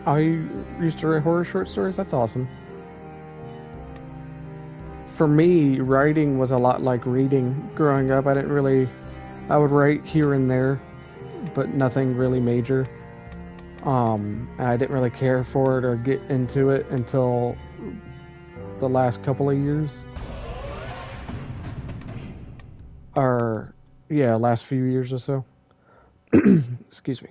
I used to write horror short stories? That's awesome. For me, writing was a lot like reading. Growing up, I would write here and there, but nothing really major. And I didn't really care for it or get into it until the last couple of years. Or, yeah, last few years or so. Excuse me.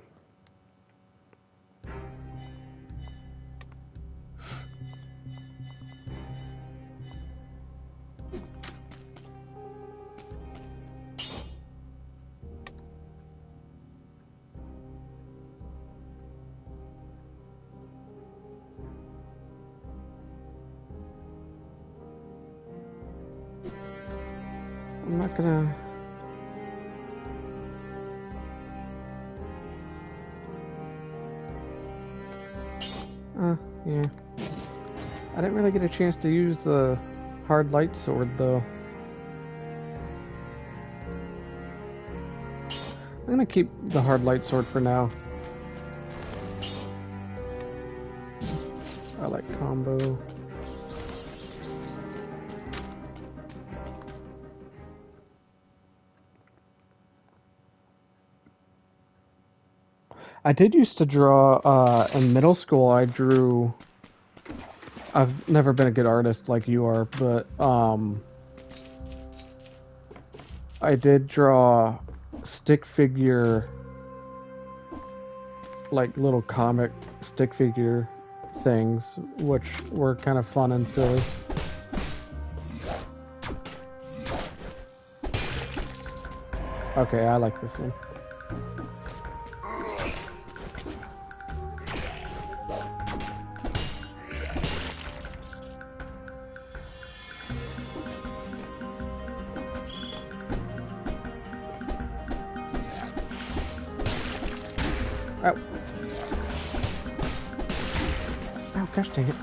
I'm not gonna... yeah. I didn't really get a chance to use the hard light sword, though. I'm gonna keep the hard light sword for now. I like combo. I did used to draw, in middle school I drew... I've never been a good artist like you are, but, I did draw stick figure, like little comic stick figure things, which were kind of fun and silly. Okay, I like this one. Oh. Oh, gosh dang it.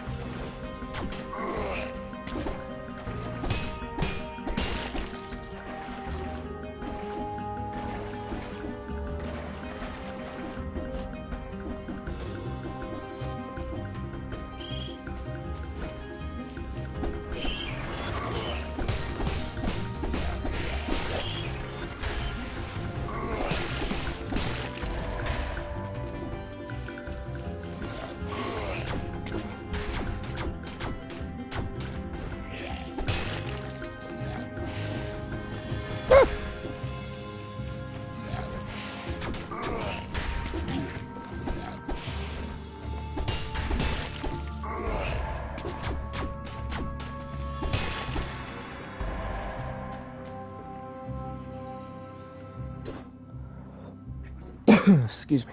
Excuse me.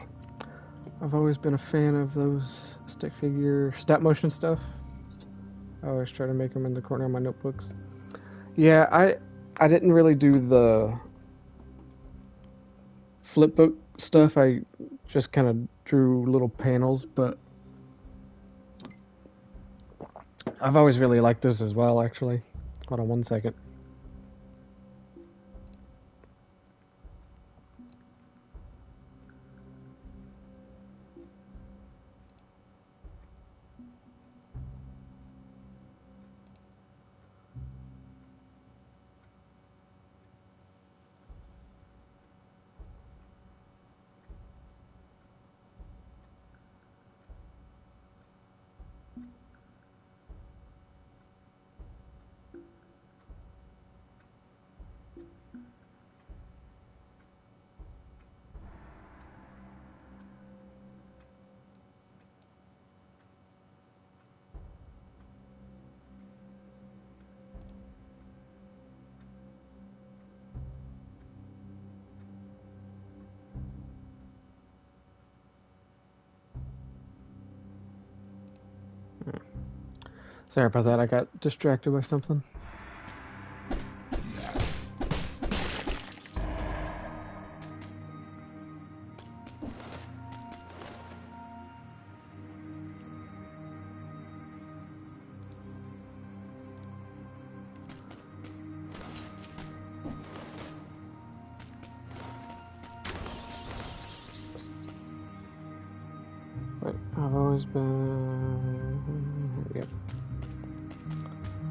I've always been a fan of those stick figure stop motion stuff. I always try to make them in the corner of my notebooks. Yeah, I didn't really do the flip book stuff. I just kind of drew little panels, but I've always really liked those as well, actually. Hold on one second. Sorry about that, I got distracted by something. But I've always been... Yep.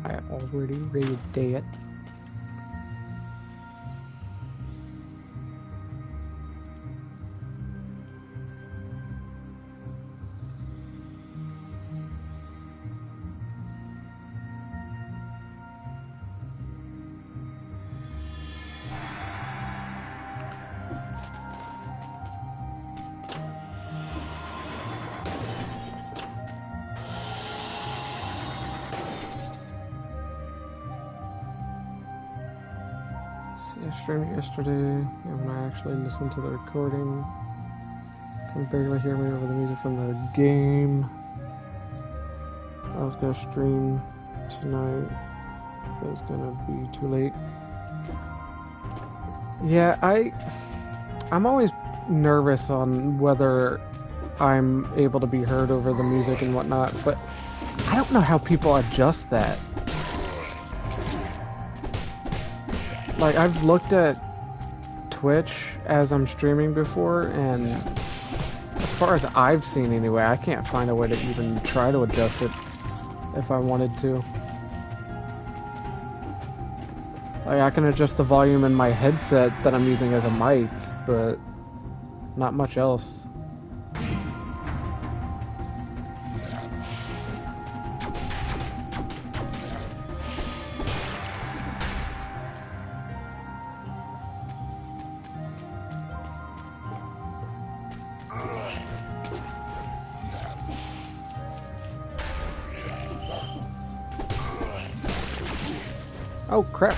I already read that. I streamed yesterday, and when I actually listened to the recording, I can barely hear me over the music from the game. I was gonna stream tonight, but it's gonna be too late. Yeah, I'm always nervous on whether I'm able to be heard over the music and whatnot, but I don't know how people adjust that. Like, I've looked at Twitch as I'm streaming before, and as far as I've seen anyway, I can't find a way to even try to adjust it if I wanted to. Like, I can adjust the volume in my headset that I'm using as a mic, but not much else. Oh crap.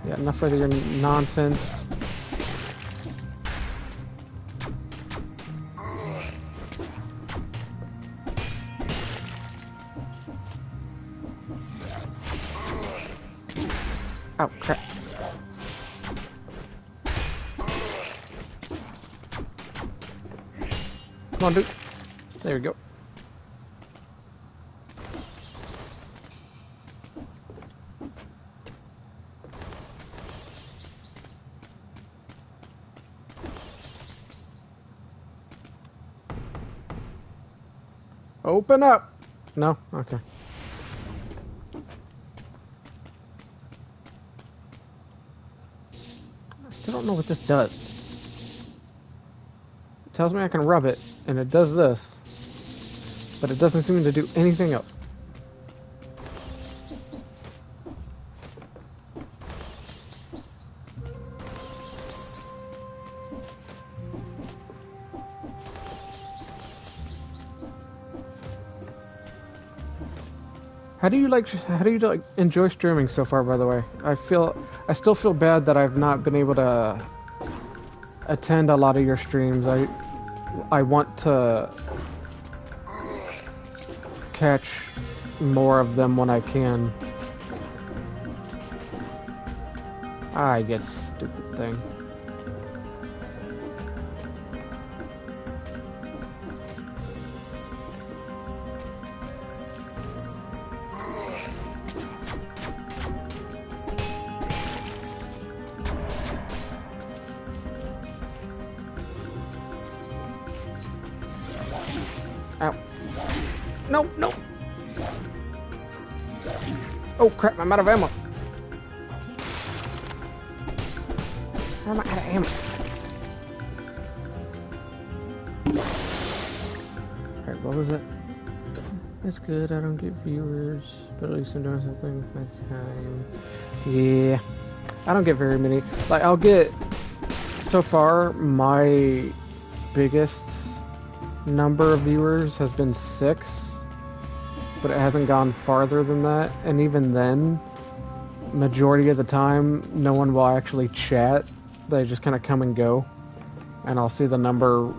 Yeah, enough of your nonsense. Oh crap. Come on, dude. There we go. Open up! No? Okay. I still don't know what this does. It tells me I can rub it, and it does this, but it doesn't seem to do anything else. How do you like enjoy streaming so far? By the way, I still feel bad that I've not been able to attend a lot of your streams. I want to catch more of them when I can. I guess stupid thing. Ow. No, no. Oh crap, I'm out of ammo. How am I out of ammo? Alright, what was it? That's good, I don't get viewers, but at least I'm doing something with my time. Yeah, I don't get very many. Like, I'll get, so far, my biggest number of viewers has been 6, but it hasn't gone farther than that, and even then, majority of the time, no one will actually chat. They just kind of come and go, and I'll see the number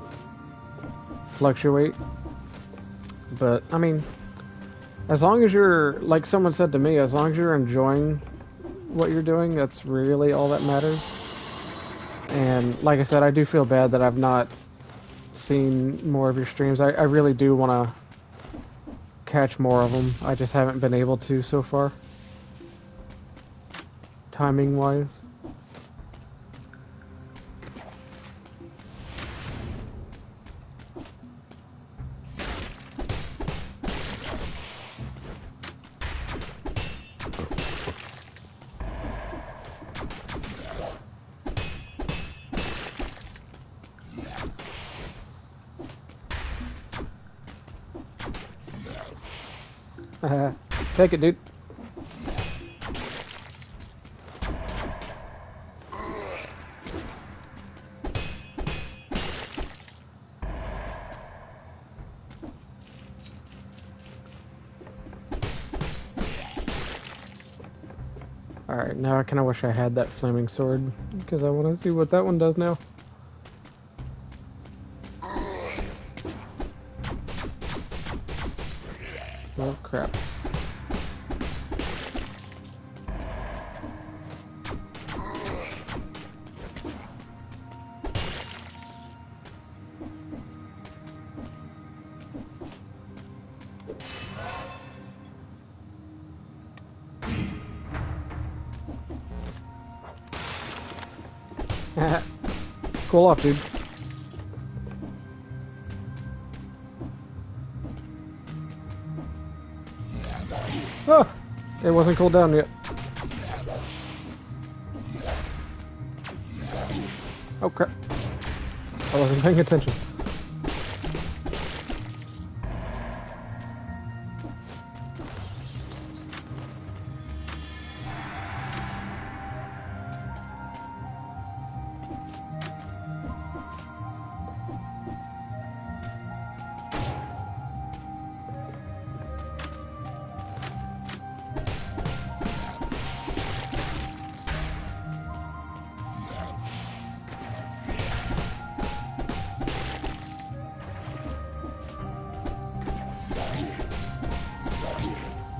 fluctuate. But, I mean, as long as you're, like someone said to me, as long as you're enjoying what you're doing, that's really all that matters. And, like I said, I do feel bad that I've not seen more of your streams. I really do want to catch more of them. I just haven't been able to so far, timing wise. Take it, dude. Alright, now I kinda wish I had that flaming sword, because I want to see what that one does now. Oh crap. Cool off, dude. Oh, it wasn't cooled down yet. Oh crap. I wasn't paying attention.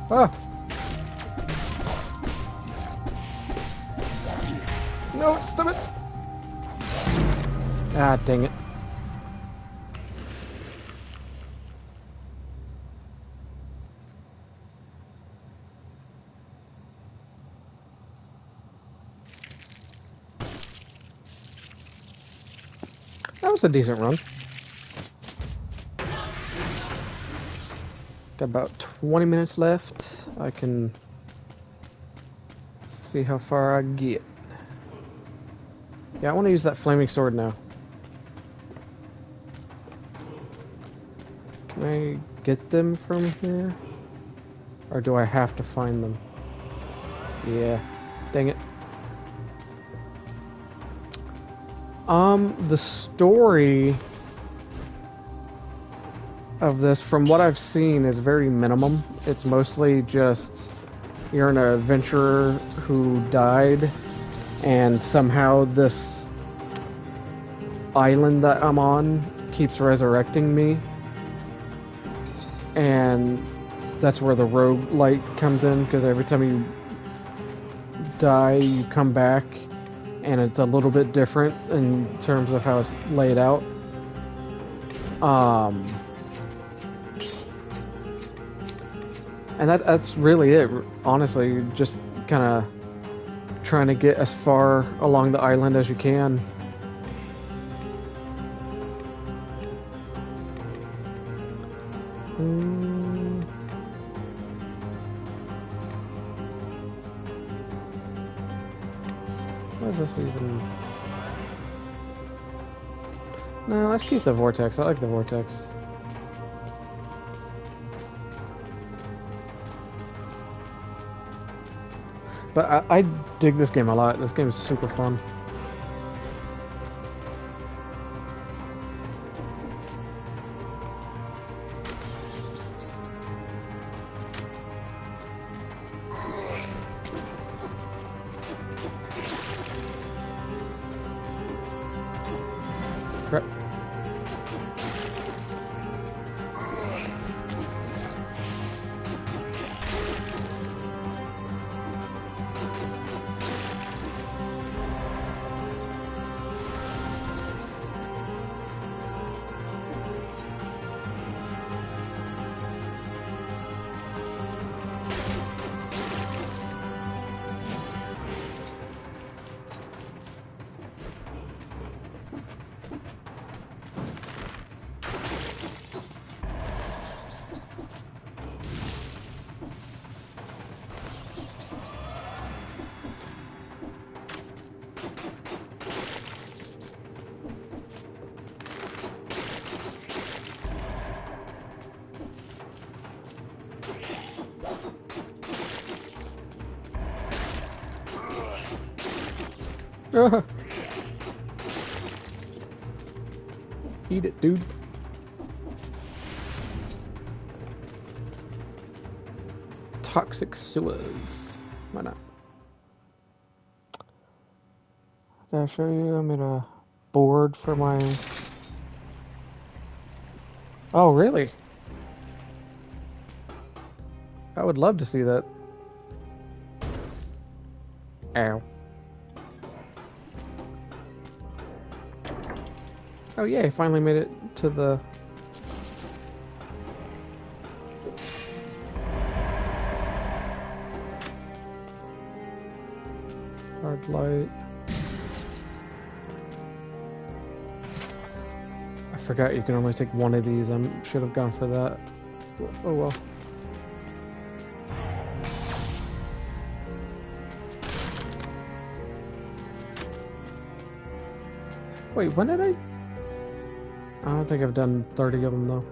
Ah! No, stop it! Ah, dang it. That was a decent run. Got about 20 minutes left. I can see how far I get. Yeah, I want to use that flaming sword now. Can I get them from here? Or do I have to find them? Yeah. Dang it. The story of this, from what I've seen, is very minimum. It's mostly just you're an adventurer who died, and somehow this island that I'm on keeps resurrecting me, and that's where the roguelite comes in, because every time you die, you come back, and it's a little bit different in terms of how it's laid out. And that's really it, honestly. Just kind of trying to get as far along the island as you can. What is this even? No, let's keep the vortex. I like the vortex. But I dig this game a lot. This game is super fun. Crap. Eat it, dude. Toxic sewers. Why not? Did I show you? I made a board for my... Oh, really? I would love to see that. Ow. Oh yeah, I finally made it to the... hard light. I forgot you can only take one of these. I should have gone for that. Oh well. Wait, when did I don't think I've done 30 of them, though.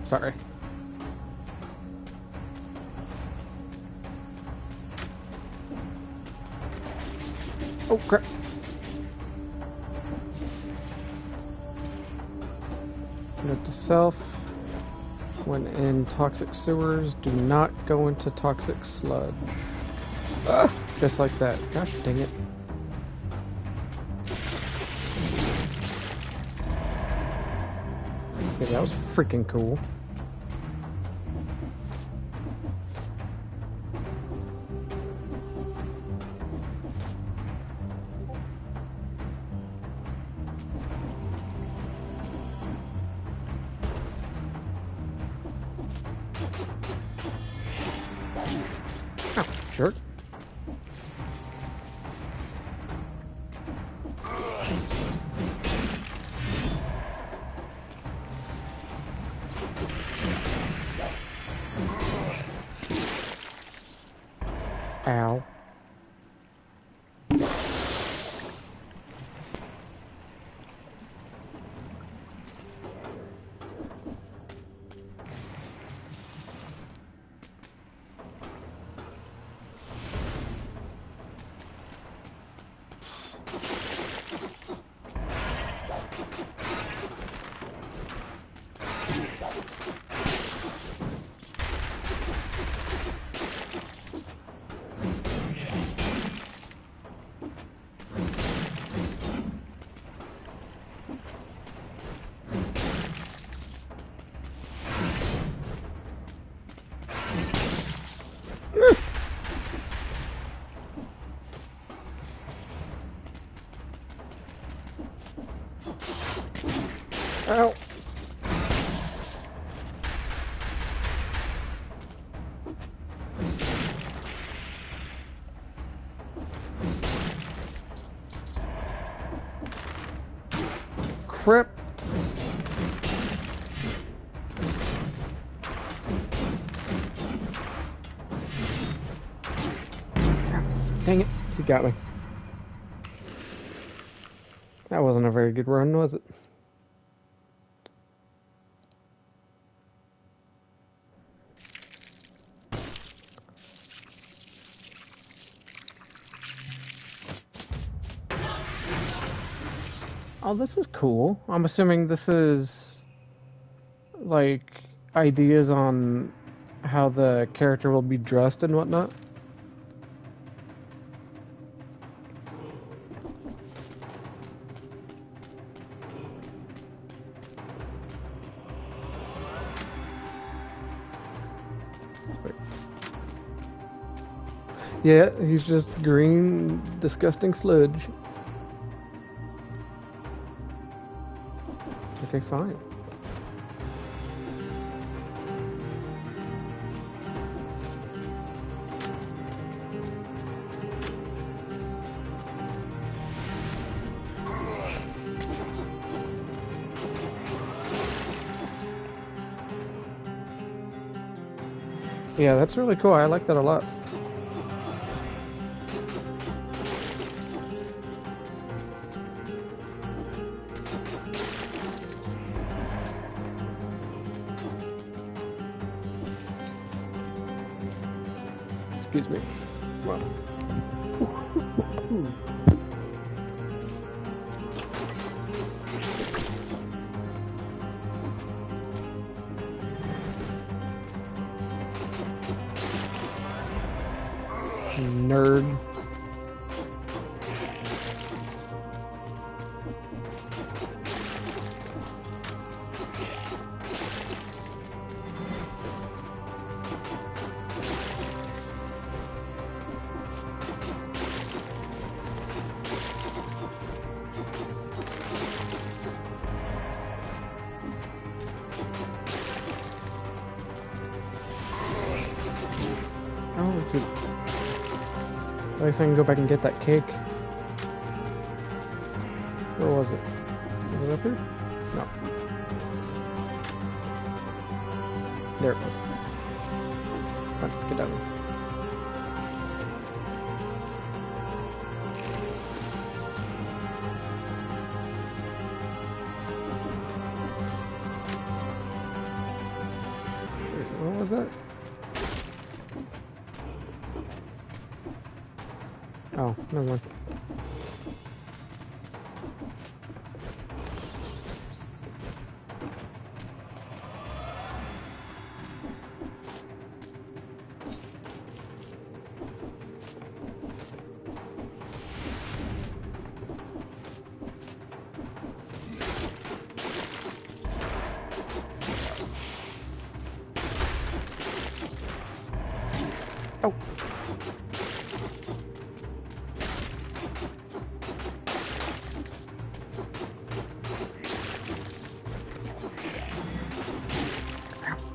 Sorry. Oh, crap. Note to self. When in toxic sewers, do not go into toxic sludge. Ah, just like that. Gosh dang it. Okay, that was freaking cool. Oh, jerk. Ow. Ow. Crap. Dang it. You got me. That wasn't a very good run, was it? Oh, this is cool. I'm assuming this is like ideas on how the character will be dressed and whatnot. Wait. Yeah, he's just green, disgusting sludge. Okay, fine. Yeah, that's really cool. I like that a lot. Excuse me. Wow. Nerd. Oh, good. At least I can go back and get that cake. Where was it? Was it up here? No. There it was. Come on, get down. was that? Oh, never mind. Oh.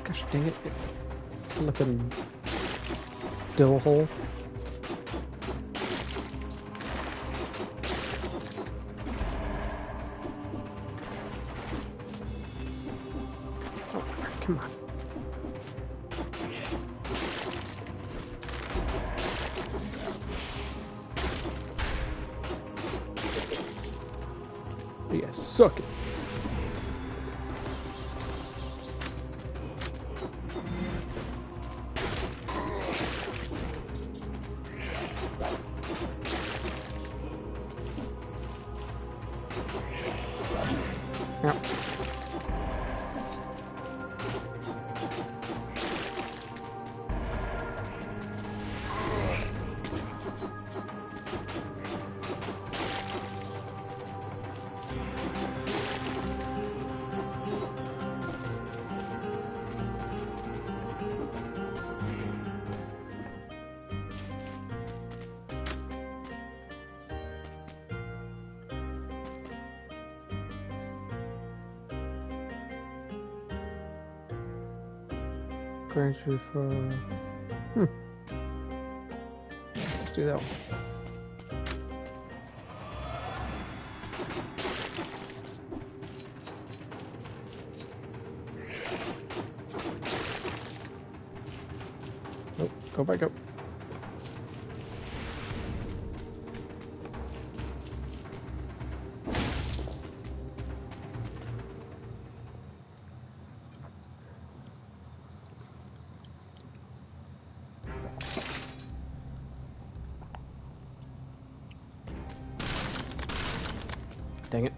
Gosh dang it. Flippin' dill hole. Oh, come on. Yeah, suck it. Yep. Grant you for... Let's do that one. Nope, go back up. Dang it.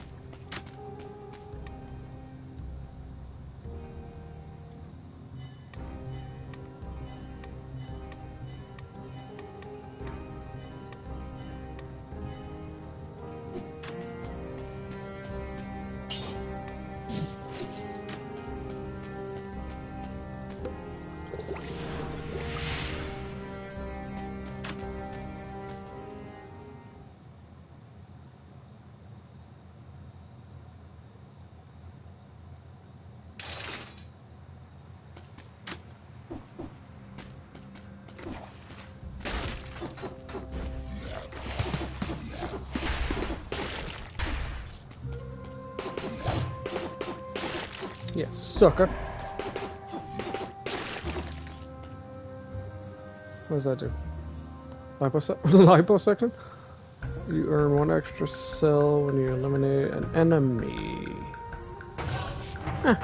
Yeah, sucker. What does that do? Liposuction? You earn 1 extra cell when you eliminate an enemy. Huh.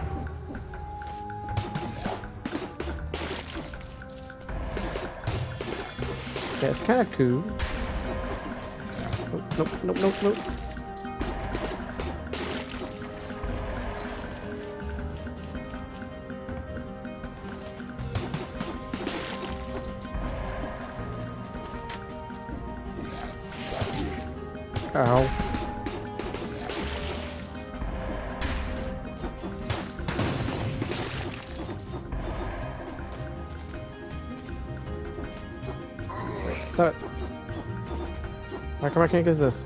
Yeah, it's kind of cool. Oh, nope. Ow. Stop it. How come I can't get this?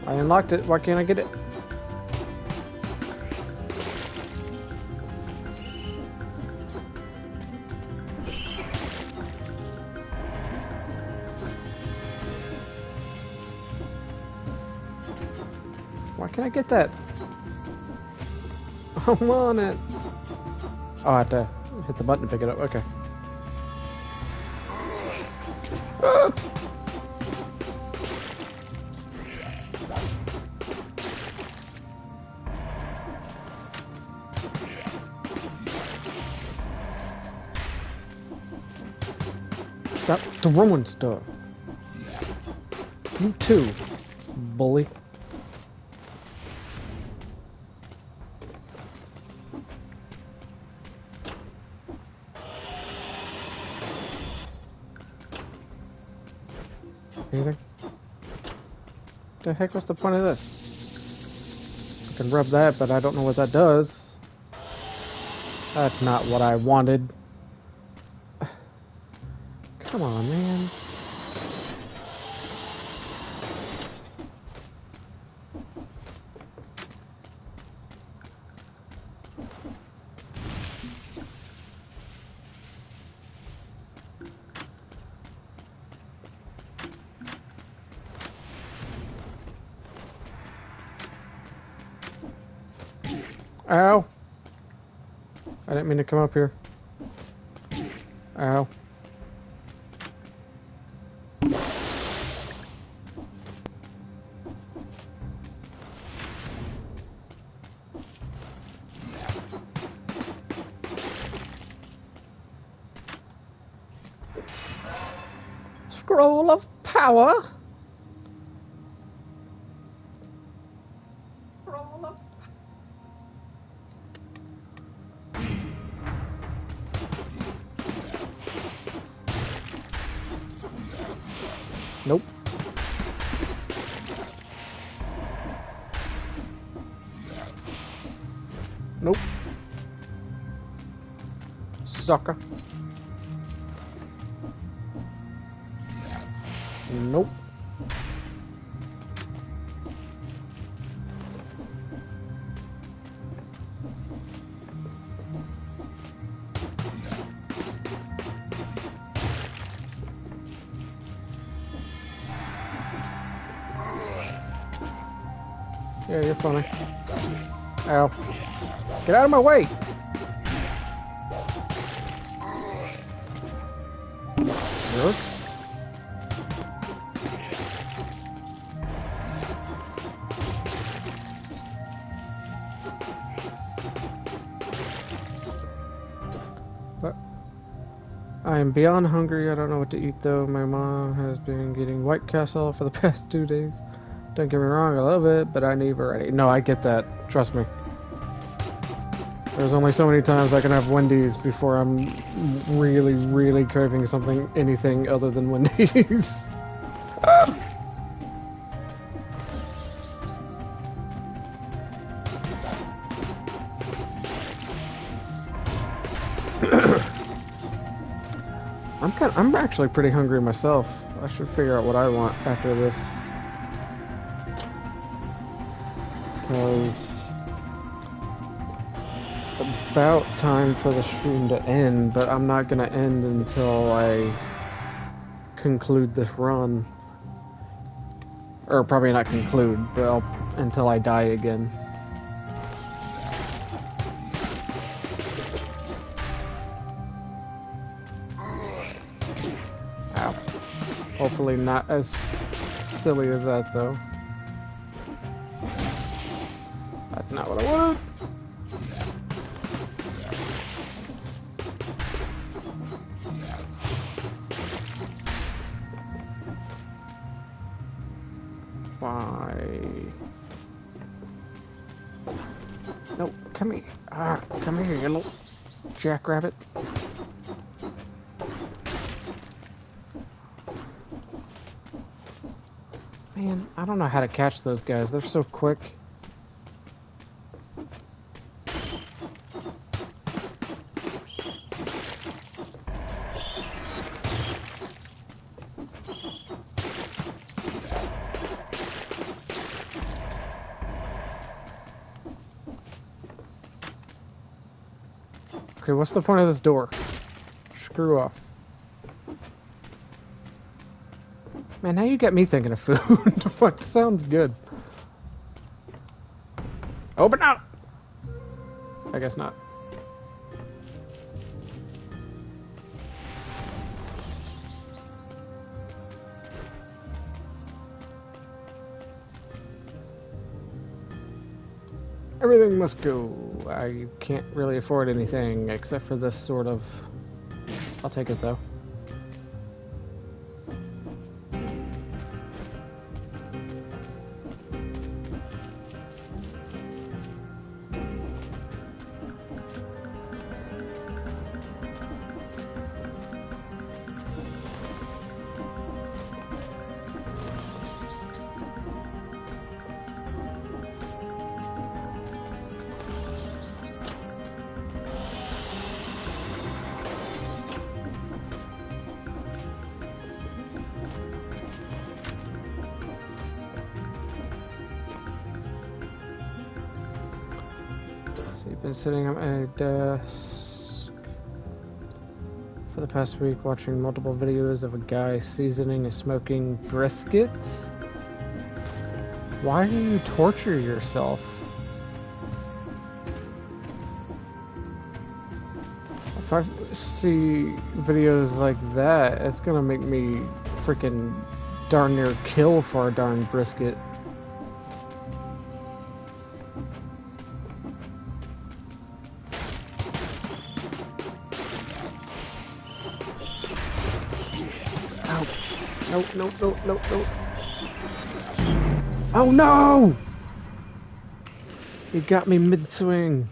I unlocked it. Why can't I get it? Why can't I get that? I want it. Oh, I have to hit the button to pick it up. Okay. Ah! Stop throwing stuff. You too, bully. Anything? The heck was the point of this? I can rub that, but I don't know what that does. That's not what I wanted. Come on, man. Ow! I didn't mean to come up here. Ow. Scroll of power? Scroll of Nope. Nope. Sucker. Nope. Yeah, you're funny. Ow. Get out of my way! Jerks. But I am beyond hungry. I don't know what to eat though. My mom has been getting White Castle for the past 2 days. Don't get me wrong, I love it, but I need variety. No, I get that. Trust me. There's only so many times I can have Wendy's before I'm really, really craving something, anything other than Wendy's. I'm actually pretty hungry myself. I should figure out what I want after this. Because it's about time for the stream to end, but I'm not gonna end until I conclude this run. Or probably not conclude, but until I die again. Ow. Hopefully not as silly as that though. That's not what I wanted. Why? No, come here. Come here, you little jackrabbit. Man, I don't know how to catch those guys. They're so quick. Okay, what's the point of this door? Screw off. Man, now you get me thinking of food. What sounds good? Open up! I guess not. Everything must go. I can't really afford anything except for this sort of... I'll take it though. Been sitting at my desk for the past week watching multiple videos of a guy seasoning and smoking brisket. Why do you torture yourself? If I see videos like that, it's gonna make me freaking darn near kill for a darn brisket. Ow. No, no, no, no, no. Oh no! He got me mid-swing.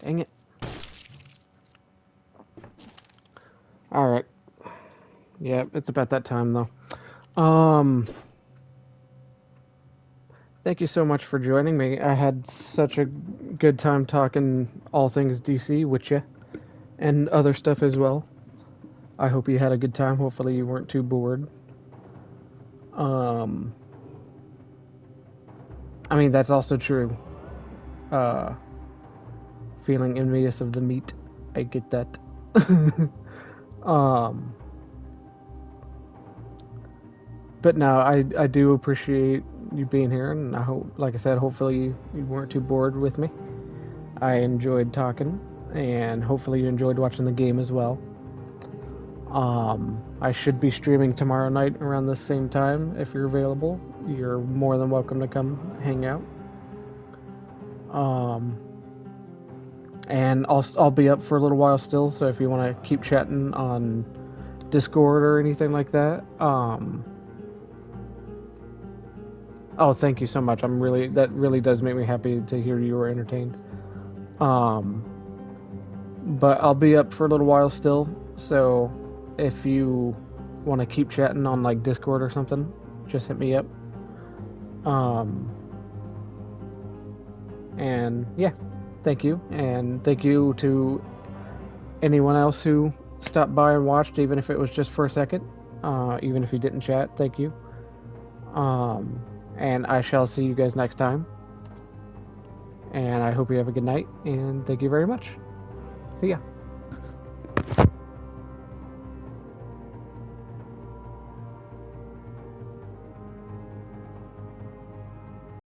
Dang it. Alright. Yeah, it's about that time though. Thank you so much for joining me. I had such a good time talking all things DC with you. And other stuff as well. I hope you had a good time. Hopefully you weren't too bored. I mean, that's also true. Feeling envious of the meat. I get that. But no, I do appreciate you being here, and I hope, like I said, hopefully you weren't too bored with me. I enjoyed talking, and hopefully you enjoyed watching the game as well. I should be streaming tomorrow night around the same time. If you're available, you're more than welcome to come hang out. And I'll be up for a little while still, so if you want to keep chatting on Discord or anything like that, oh, thank you so much. That really does make me happy to hear you were entertained. But I'll be up for a little while still, so if you want to keep chatting on like Discord or something, just hit me up. And yeah, thank you, and thank you to anyone else who stopped by and watched, even if it was just for a second, even if you didn't chat. Thank you. And I shall see you guys next time. And I hope you have a good night, and thank you very much. See ya.